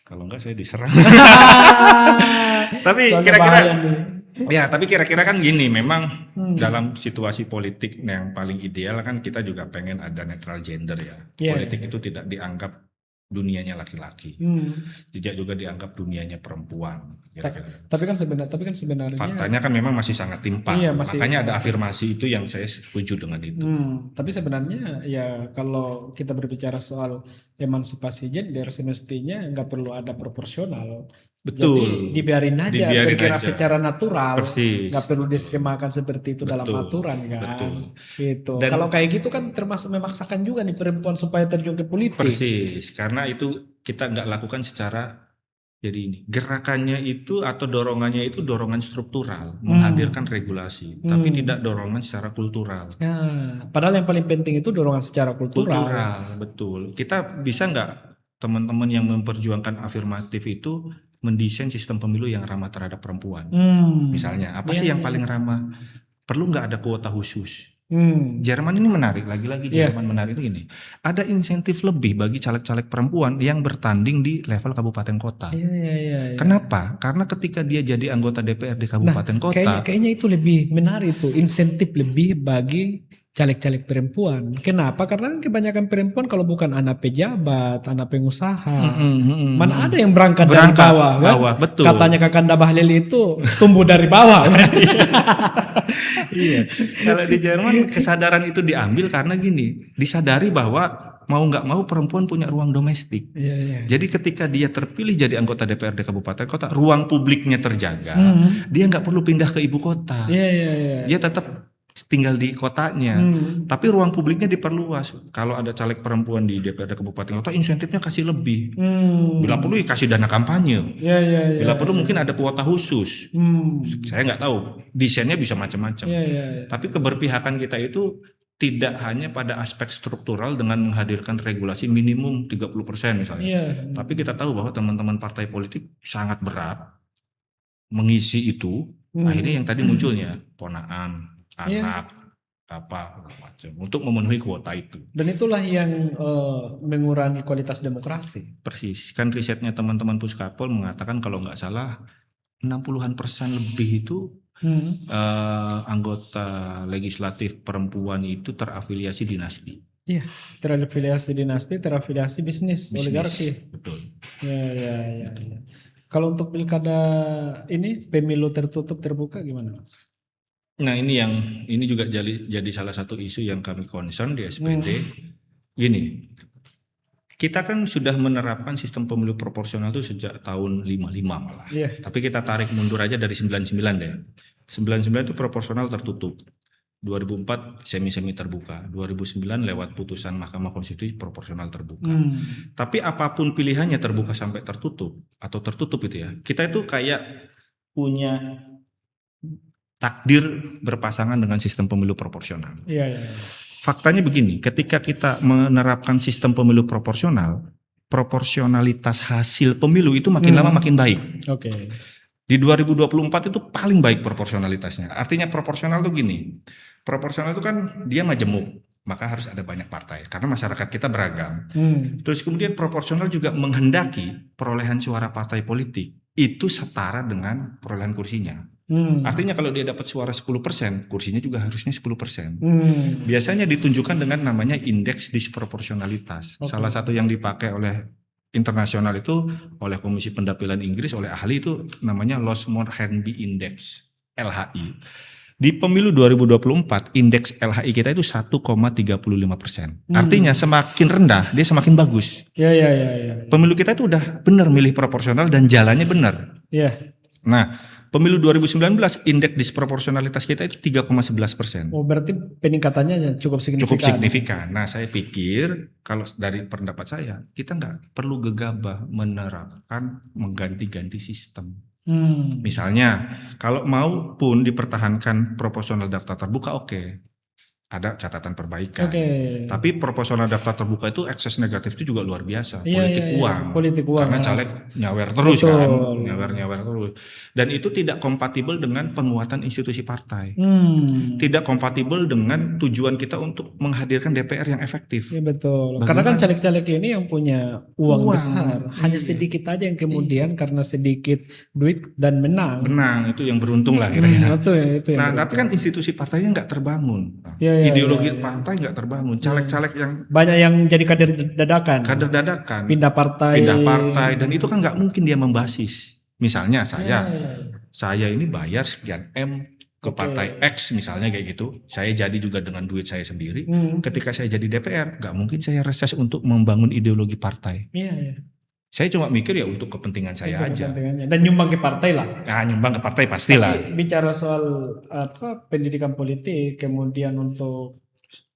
Kalau enggak saya diserang. Tapi kira-kira kan gini, memang dalam situasi politik yang paling ideal kan kita juga pengen ada netral gender ya. Politik itu tidak dianggap dunianya laki-laki, tidak juga dianggap dunianya perempuan. Tapi kan sebenarnya faktanya kan memang masih sangat timpang. Makanya ada afirmasi itu yang saya setuju dengan itu. Tapi sebenarnya ya kalau kita berbicara soal emansipasi gender semestinya nggak perlu ada proporsional. Betul. Jadi dibiarin aja bergerak secara natural. Persis. Nggak perlu diskemakan seperti itu dalam aturan kan. Betul. Gitu. Kalau kayak gitu kan termasuk memaksakan juga nih perempuan supaya terjun ke politik. Persis. Karena itu kita nggak lakukan secara, jadi ini gerakannya itu atau dorongannya itu dorongan struktural, menghadirkan regulasi, tapi tidak dorongan secara kultural. Padahal yang paling penting itu dorongan secara kultural. Betul. Kita bisa nggak teman-teman yang memperjuangkan afirmatif itu mendesain sistem pemilu yang ramah terhadap perempuan? Misalnya apa sih yang paling ramah? Perlu nggak ada kuota khusus? Jerman ini menarik, lagi-lagi Jerman menarik ini. Ada insentif lebih bagi caleg-caleg perempuan yang bertanding di level kabupaten kota. Kenapa? Karena ketika dia jadi anggota DPR di kabupaten kota, kayaknya itu lebih menarik tuh, insentif lebih bagi caleg-caleg perempuan. Kenapa? Karena kebanyakan perempuan kalau bukan anak pejabat, anak pengusaha, mana ada yang berangkat dari bawah, kan? Betul. Katanya Kakanda Bahlil itu tumbuh dari bawah. Iya. Kalau di Jerman kesadaran itu diambil karena gini, disadari bahwa mau nggak mau perempuan punya ruang domestik. Jadi ketika dia terpilih jadi anggota DPRD kabupaten kota, ruang publiknya terjaga, dia nggak perlu pindah ke ibu kota. Dia tetap tinggal di kotanya, tapi ruang publiknya diperluas. Kalau ada caleg perempuan di DPRD kabupaten kota, insentifnya kasih lebih. Bila perlu kasih dana kampanye. Bila perlu mungkin ada kuota khusus. Saya nggak tahu, desainnya bisa macam-macam. Tapi keberpihakan kita itu tidak hanya pada aspek struktural dengan menghadirkan regulasi minimum 30% misalnya. Tapi kita tahu bahwa teman-teman partai politik sangat berat mengisi itu. Akhirnya yang tadi munculnya ponaan, anak, apa macam untuk memenuhi kuota itu. Dan itulah yang mengurangi kualitas demokrasi. Persis. Kan risetnya teman-teman Puskapol mengatakan kalau nggak salah 60% lebih itu anggota legislatif perempuan itu terafiliasi dinasti. Iya, terafiliasi dinasti, terafiliasi bisnis. Oligarki. Betul. Kalau untuk pilkada ini pemilu tertutup terbuka gimana Mas? Nah ini juga jadi salah satu isu yang kami concern di SPD. Gini, kita kan sudah menerapkan sistem pemilu proporsional itu sejak tahun 55 malah. Iya. Tapi kita tarik mundur aja dari 99 deh. 99 itu proporsional tertutup. 2004 semi-semi terbuka. 2009 lewat putusan Mahkamah Konstitusi proporsional terbuka. Tapi apapun pilihannya terbuka sampai tertutup atau tertutup itu ya. Kita itu kayak punya takdir berpasangan dengan sistem pemilu proporsional. Iya. Faktanya begini, ketika kita menerapkan sistem pemilu proporsional, proporsionalitas hasil pemilu itu makin lama makin baik. Oke. Di 2024 itu paling baik proporsionalitasnya. Artinya proporsional itu gini, proporsional itu kan dia majemuk, maka harus ada banyak partai karena masyarakat kita beragam. Terus kemudian proporsional juga menghendaki perolehan suara partai politik itu setara dengan perolehan kursinya. Artinya kalau dia dapat suara 10%, kursinya juga harusnya 10%. Biasanya ditunjukkan dengan namanya indeks disproporsionalitas. Salah satu yang dipakai oleh internasional itu oleh Komisi Pendapilan Inggris, oleh ahli itu namanya Losmore-Hanby Index, LHI. Di pemilu 2024, indeks LHI kita itu 1,35%. Artinya semakin rendah, dia semakin bagus. Iya. Pemilu kita itu udah benar milih proporsional dan jalannya benar. Iya. Nah, pemilu 2019 indeks disproporsionalitas kita itu 3,11%. Oh, berarti peningkatannya cukup signifikan. Cukup signifikan. Nah, saya pikir kalau dari pendapat saya, kita nggak perlu gegabah menerapkan mengganti-ganti sistem. Misalnya, kalau mau pun dipertahankan proporsional daftar terbuka, oke. Ada catatan perbaikan. Tapi proporsional daftar terbuka itu ekses negatif itu juga luar biasa. Politik uang. Karena caleg nyawer terus. Betul. Kan, nyawer terus. Dan itu tidak kompatibel dengan penguatan institusi partai. Tidak kompatibel dengan tujuan kita untuk menghadirkan DPR yang efektif. Iya betul. Karena kan caleg-caleg ini yang punya uang besar. Hanya sedikit aja yang kemudian karena sedikit duit dan menang. Itu yang beruntung lah kira-kira. Itu nah, tapi kan institusi partainya nggak terbangun. Ideologi partai nggak terbangun. Caleg-caleg yang banyak yang jadi kader dadakan. Pindah partai. Dan itu kan nggak mungkin dia membasis. Misalnya saya ini bayar sekian M ke partai X misalnya kayak gitu. Saya jadi juga dengan duit saya sendiri. Ketika saya jadi DPR, nggak mungkin saya reses untuk membangun ideologi partai. Saya cuma mikir ya untuk kepentingan saya aja. Dan nyumbang ke partai lah. Nah, nyumbang ke partai pastilah. Tapi bicara soal pendidikan politik, kemudian untuk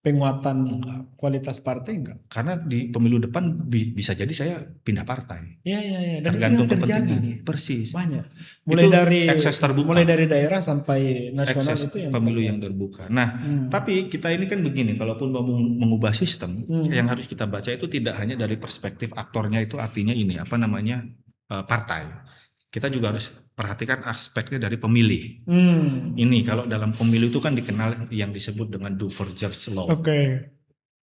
penguatan kualitas partai enggak? Karena di pemilu depan bisa jadi saya pindah partai. Iya. Tergantung kepentingan. Persis. Banyak. Mulai dari daerah sampai nasional itu yang pemilu yang terbuka. Nah, tapi kita ini kan begini, kalaupun mau mengubah sistem, yang harus kita baca itu tidak hanya dari perspektif aktornya itu artinya ini partai. Kita juga harus perhatikan aspeknya dari pemilih. Ini kalau dalam pemilu itu kan dikenal yang disebut dengan Duverger's Law.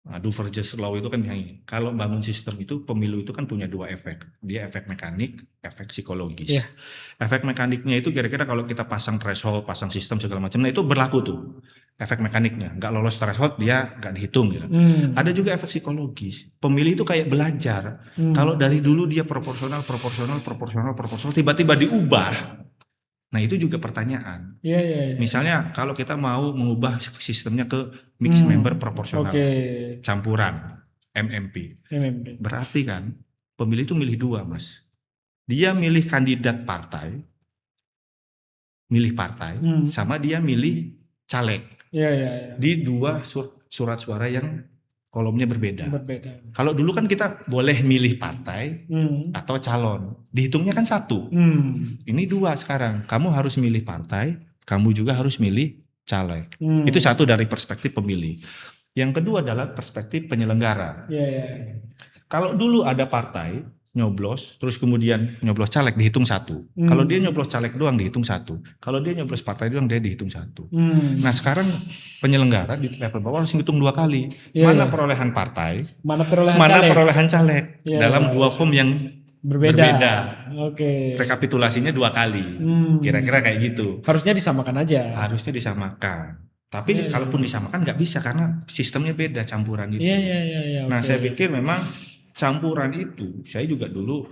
Nah, Duverger's Law itu kan yang ini. Kalau bangun sistem itu, pemilu itu kan punya dua efek. Dia efek mekanik, efek psikologis. Efek mekaniknya itu kira-kira kalau kita pasang threshold, pasang sistem segala macam, nah itu berlaku tuh. Efek mekaniknya, nggak lolos threshold dia nggak dihitung gitu. Ada juga efek psikologis. Pemilih itu kayak belajar. Kalau dari dulu dia proporsional, tiba-tiba diubah. Nah itu juga pertanyaan. Misalnya kalau kita mau mengubah sistemnya ke mixed member proporsional, campuran, MMP. Berarti kan pemilih itu milih dua, Mas. Dia milih kandidat partai, sama dia milih caleg. Di dua surat suara yang kolomnya berbeda. Kalau dulu kan kita boleh milih partai atau calon, dihitungnya kan satu. Ini dua sekarang. Kamu harus milih partai, kamu juga harus milih caleg. Itu satu dari perspektif pemilih. Yang kedua adalah perspektif penyelenggara. Kalau dulu ada partai nyoblos, terus kemudian nyoblos caleg dihitung satu. Kalau dia nyoblos caleg doang dihitung satu. Kalau dia nyoblos partai doang dia dihitung satu. Nah sekarang penyelenggara di level bawah harus hitung dua kali. Mana perolehan partai, mana perolehan caleg dalam dua form yang berbeda. Rekapitulasinya dua kali. Kira-kira kayak gitu. Harusnya disamakan aja. Harusnya disamakan. Tapi kalaupun disamakan nggak bisa karena sistemnya beda, campuran itu. Nah saya pikir memang campuran itu, saya juga dulu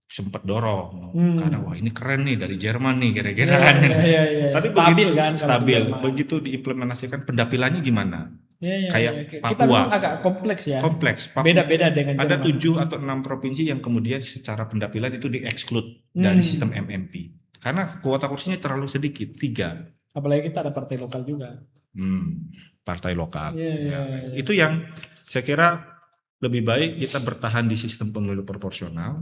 sempat dorong Hmm. karena wah ini keren nih dari Jerman nih kira-kira Iya, kan. iya, iya. Tapi Stabil begitu kan kalau di stabil, Jerman. begitu diimplementasikan pendapilannya gimana? Iya, iya, Kayak iya. Kita Papua. memang agak kompleks ya. Kompleks. Beda-beda dengan Ada Jerman. 7 atau 6 provinsi yang kemudian secara pendapilan itu di-exclude dari sistem MMP. Karena kuota kursinya terlalu sedikit, 3. Apalagi kita ada partai lokal juga. Partai lokal. Iya, iya, Ya, iya. itu yang saya kira lebih baik kita bertahan di sistem pemilu proporsional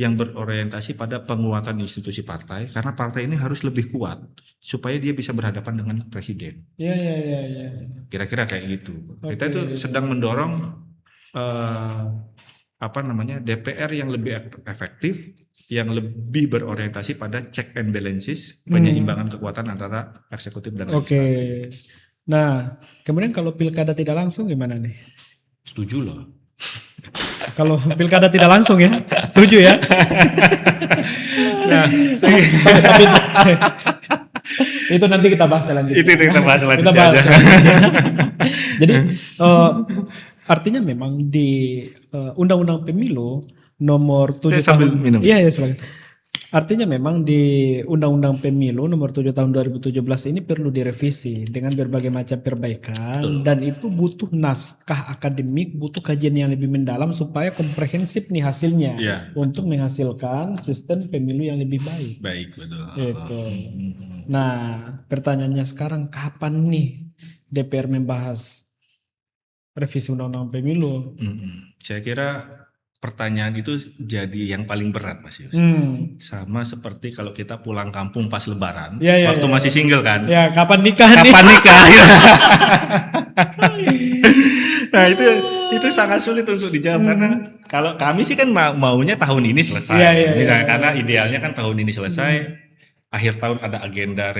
yang berorientasi pada penguatan institusi partai, karena partai ini harus lebih kuat supaya dia bisa berhadapan dengan presiden. Iya, iya, iya, iya. Kira-kira kayak gitu. Kita Oke. tuh sedang mendorong DPR yang lebih efektif, yang lebih berorientasi pada check and balances, penyeimbangan kekuatan antara eksekutif dan Oke. legislatif. Nah, kemudian kalau pilkada tidak langsung gimana nih? Setuju loh. Kalau pilkada tidak langsung ya, setuju ya. Nah, Tapi itu nanti kita bahas selanjutnya. itu kita bahas Kita selanjutnya bahas aja. selanjutnya. Jadi artinya memang di Undang-Undang Pemilu nomor 7 sambil tahun minum. Iya, silakan. Artinya memang di Undang-Undang Pemilu nomor 7 tahun 2017 ini perlu direvisi dengan berbagai macam perbaikan. Dan itu butuh naskah akademik, butuh kajian yang lebih mendalam supaya komprehensif nih hasilnya Iya, untuk menghasilkan sistem pemilu yang lebih baik. baik, betul. Itu. Nah, pertanyaannya sekarang kapan nih DPR membahas revisi Undang-Undang Pemilu? Saya kira pertanyaan itu jadi yang paling berat, Mas Yus. Sama seperti kalau kita pulang kampung pas Lebaran, Ya, waktu masih single kan. Ya, kapan nikah nih? Kapan nikah? Nah, itu sangat sulit untuk dijawab karena kalau kami sih kan maunya tahun ini selesai. Iya. Karena idealnya kan tahun ini selesai. Akhir tahun ada agenda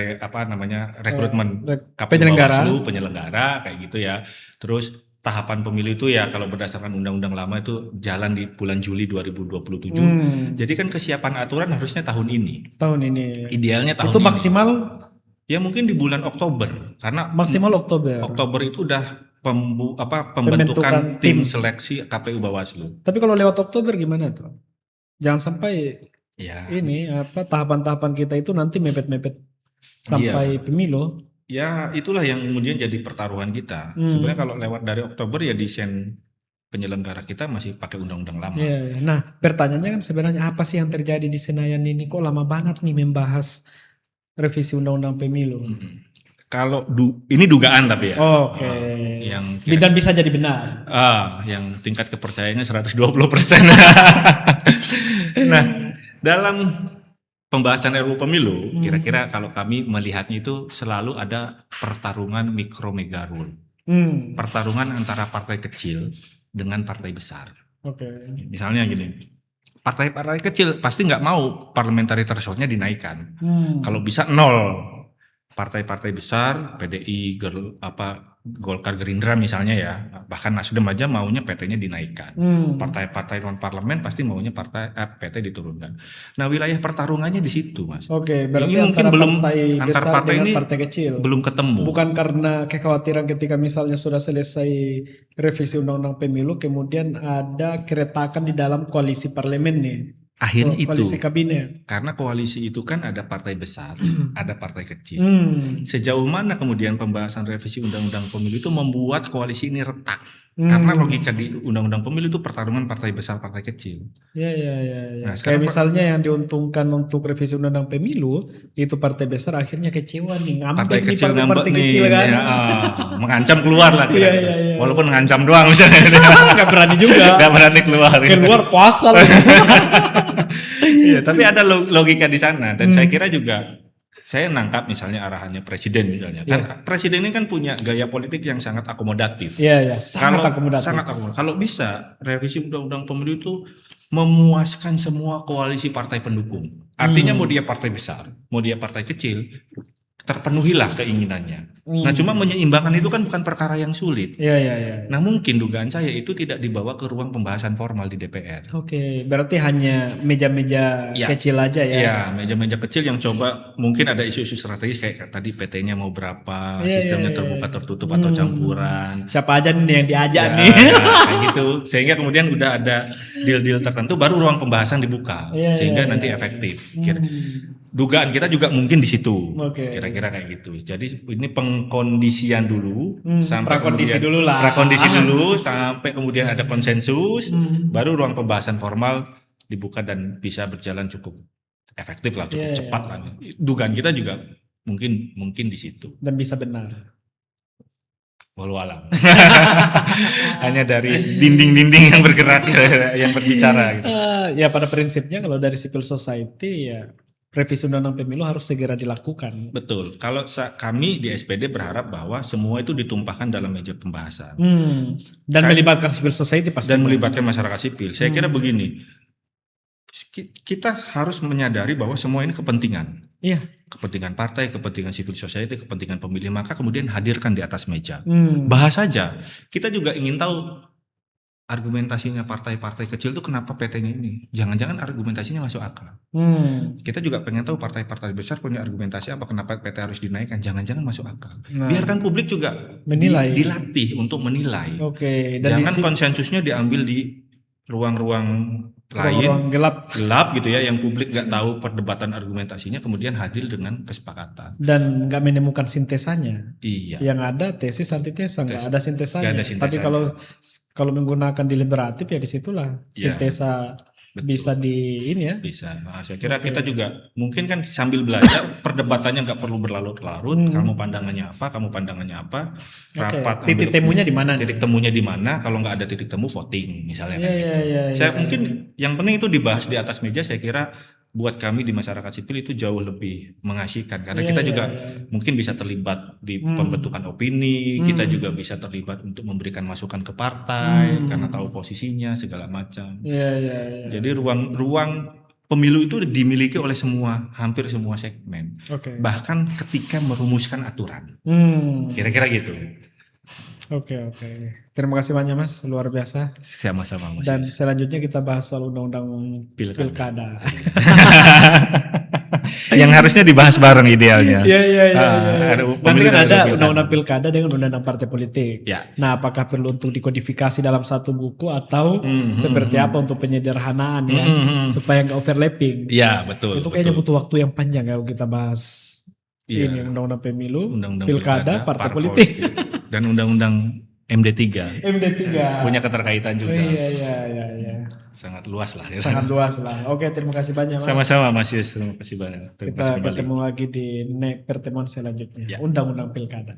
rekrutmen KPU Bawaslu, penyelenggara kayak gitu ya. Terus tahapan pemilu itu ya kalau berdasarkan undang-undang lama itu jalan di bulan Juli 2027. Jadi kan kesiapan aturan harusnya tahun ini. Tahun ini. Idealnya tahun itu ini. maksimal? Ya mungkin di bulan Oktober karena maksimal Oktober. Oktober itu udah pembentukan tim seleksi KPU Bawaslu. Tapi kalau lewat Oktober gimana tuh? Jangan sampai ya ini tahapan-tahapan kita itu nanti mepet-mepet sampai pemilu. Ya itulah yang kemudian jadi pertaruhan kita. Sebenarnya kalau lewat dari Oktober ya desain penyelenggara kita masih pakai undang-undang lama. Nah, pertanyaannya kan sebenarnya apa sih yang terjadi di Senayan ini? Kok lama banget nih membahas revisi undang-undang pemilu? Kalau ini dugaan tapi ya. Oke. Dan bisa jadi benar. Yang tingkat kepercayaannya 120%. Nah, dalam pembahasan RUU Pemilu, kira-kira kalau kami melihatnya itu selalu ada pertarungan mikro mega rule. Pertarungan antara partai kecil dengan partai besar. Misalnya gini, partai-partai kecil pasti nggak mau parliamentary threshold-nya dinaikkan. Kalau bisa 0. Partai-partai besar, PDI, Golkar, Gerindra misalnya ya, bahkan Nasdem aja maunya PT-nya dinaikkan. Partai-partai non parlemen pasti maunya PT diturunkan. Nah, wilayah pertarungannya di situ, Mas. Berarti ini mungkin antar partai ini partai kecil belum ketemu. Bukan karena kekhawatiran ketika misalnya sudah selesai revisi undang-undang pemilu, kemudian ada keretakan di dalam koalisi parlemen nih. Akhirnya koalisi itu kabinet. Karena koalisi itu kan ada partai besar, ada partai kecil. Sejauh mana kemudian pembahasan revisi undang-undang pemilu itu membuat koalisi ini retak? Karena logika di undang-undang pemilu itu pertarungan partai besar, partai kecil. Nah, kayak misalnya yang diuntungkan untuk revisi undang-undang pemilu itu partai besar akhirnya kecewa nih, partai kecil kan? Mengancam keluar lah. Walaupun mengancam doang misalnya. Nggak berani juga. Nggak berani keluar. Keluar puasa. Iya, tapi ada logika di sana dan saya kira juga. Saya nangkap misalnya arahannya presiden misalnya. Kan presiden ini kan punya gaya politik yang sangat akomodatif. Sangat akomodatif. Kalau bisa revisi undang-undang pemilu itu memuaskan semua koalisi partai pendukung. Artinya mau dia partai besar, mau dia partai kecil, terpenuhilah keinginannya. Nah, cuma menyeimbangkan itu kan bukan perkara yang sulit. Iya. Nah, mungkin dugaan saya itu tidak dibawa ke ruang pembahasan formal di DPR. Oke, berarti hanya meja-meja Ya. kecil aja ya. Iya, meja-meja kecil yang coba mungkin ada isu-isu strategis kayak tadi PT-nya mau berapa, Iya, sistemnya iya. terbuka tertutup atau campuran. Siapa aja nih yang diajak Ya, nih? kayak gitu. Sehingga kemudian udah ada deal-deal tertentu baru ruang pembahasan dibuka. Iya, Sehingga iya, nanti iya. efektif. Hmm. Dugaan kita juga mungkin di situ. Oke. Kira-kira kayak gitu. Jadi ini pengkondisian dulu prakondisi kemudian- dulu lah. prakondisi dulu sampai kemudian ada konsensus, baru ruang pembahasan formal dibuka dan bisa berjalan cukup efektif lah, cukup Iya, cepat lah. Dugaan kita juga mungkin di situ. Dan bisa benar. Walau alam. Hanya dari dinding-dinding yang bergerak yang berbicara gitu. Ya pada prinsipnya kalau dari civil society ya revisi undang-undang pemilu harus segera dilakukan. Betul. Kalau kami di SPD berharap bahwa semua itu ditumpahkan dalam meja pembahasan Dan melibatkan civil society pasti. dan melibatkan masyarakat sipil. Saya kira begini, kita harus menyadari bahwa semua ini kepentingan. Iya. Kepentingan partai, kepentingan civil society, kepentingan pemilih, maka kemudian hadirkan di atas meja. Hmm. Bahas saja. Kita juga ingin tahu argumentasinya partai-partai kecil itu kenapa PT-nya ini. Jangan-jangan argumentasinya masuk akal. Kita juga pengen tahu partai-partai besar punya argumentasi apa kenapa PT harus dinaikkan. Jangan-jangan masuk akal. Nah. Biarkan publik juga Menilai. dilatih untuk menilai. Oke. Dan Jangan konsensusnya diambil di ruang-ruang lain ruang gelap gitu ya, yang publik nggak tahu perdebatan argumentasinya, kemudian hadir dengan kesepakatan. dan nggak menemukan sintesanya. Iya. Yang ada tesis antitesa, nggak ada sintesanya. Nggak ada sintesanya. Tapi kalau menggunakan deliberatif ya disitulah Ya, sintesa betul. bisa di ini ya. Bisa. Nah, saya kira kita juga mungkin kan sambil belajar perdebatannya nggak perlu berlarut-larut. Kamu pandangannya apa? Kamu pandangannya apa? Rapat. Titik temunya di mana? Titik temunya di mana? Kalau nggak ada titik temu, voting misalnya. Iya, kayak gitu. iya, Saya iya. mungkin yang penting itu dibahas di atas meja. Saya kira buat kami di masyarakat sipil itu jauh lebih mengasihkan karena Iya, kita iya, juga iya. mungkin bisa terlibat di pembentukan opini. Kita juga bisa terlibat untuk memberikan masukan ke partai karena tahu posisinya segala macam. Iya, iya, iya. Jadi ruang pemilu itu dimiliki oleh hampir semua segmen. Oke. Bahkan ketika merumuskan aturan. Kira-kira gitu. Oke. Terima kasih banyak Mas, luar biasa. Sama-sama Mas. Dan selanjutnya kita bahas soal undang-undang pilkada. Yang harusnya dibahas bareng idealnya. Iya. Nanti kan ada pilkada. undang-undang pilkada dengan undang-undang partai politik. Ya. Nah, apakah perlu untuk dikodifikasi dalam satu buku atau seperti apa untuk penyederhanaan ya, supaya nggak overlapping? Iya, betul. Itu kayaknya butuh waktu yang panjang kalau kita bahas Iya. ini undang-undang pemilu, Undang-undang pilkada, partai parpol, politik. dan undang-undang MD3 MD3 punya keterkaitan juga. Iya. Sangat luas lah. Ya. Sangat luas lah. Oke, terima kasih banyak Mas. Sama-sama Mas Yus, terima kasih banyak. Terima kasih Kita kembali. ketemu lagi di pertemuan selanjutnya. Ya. Undang-undang pilkada.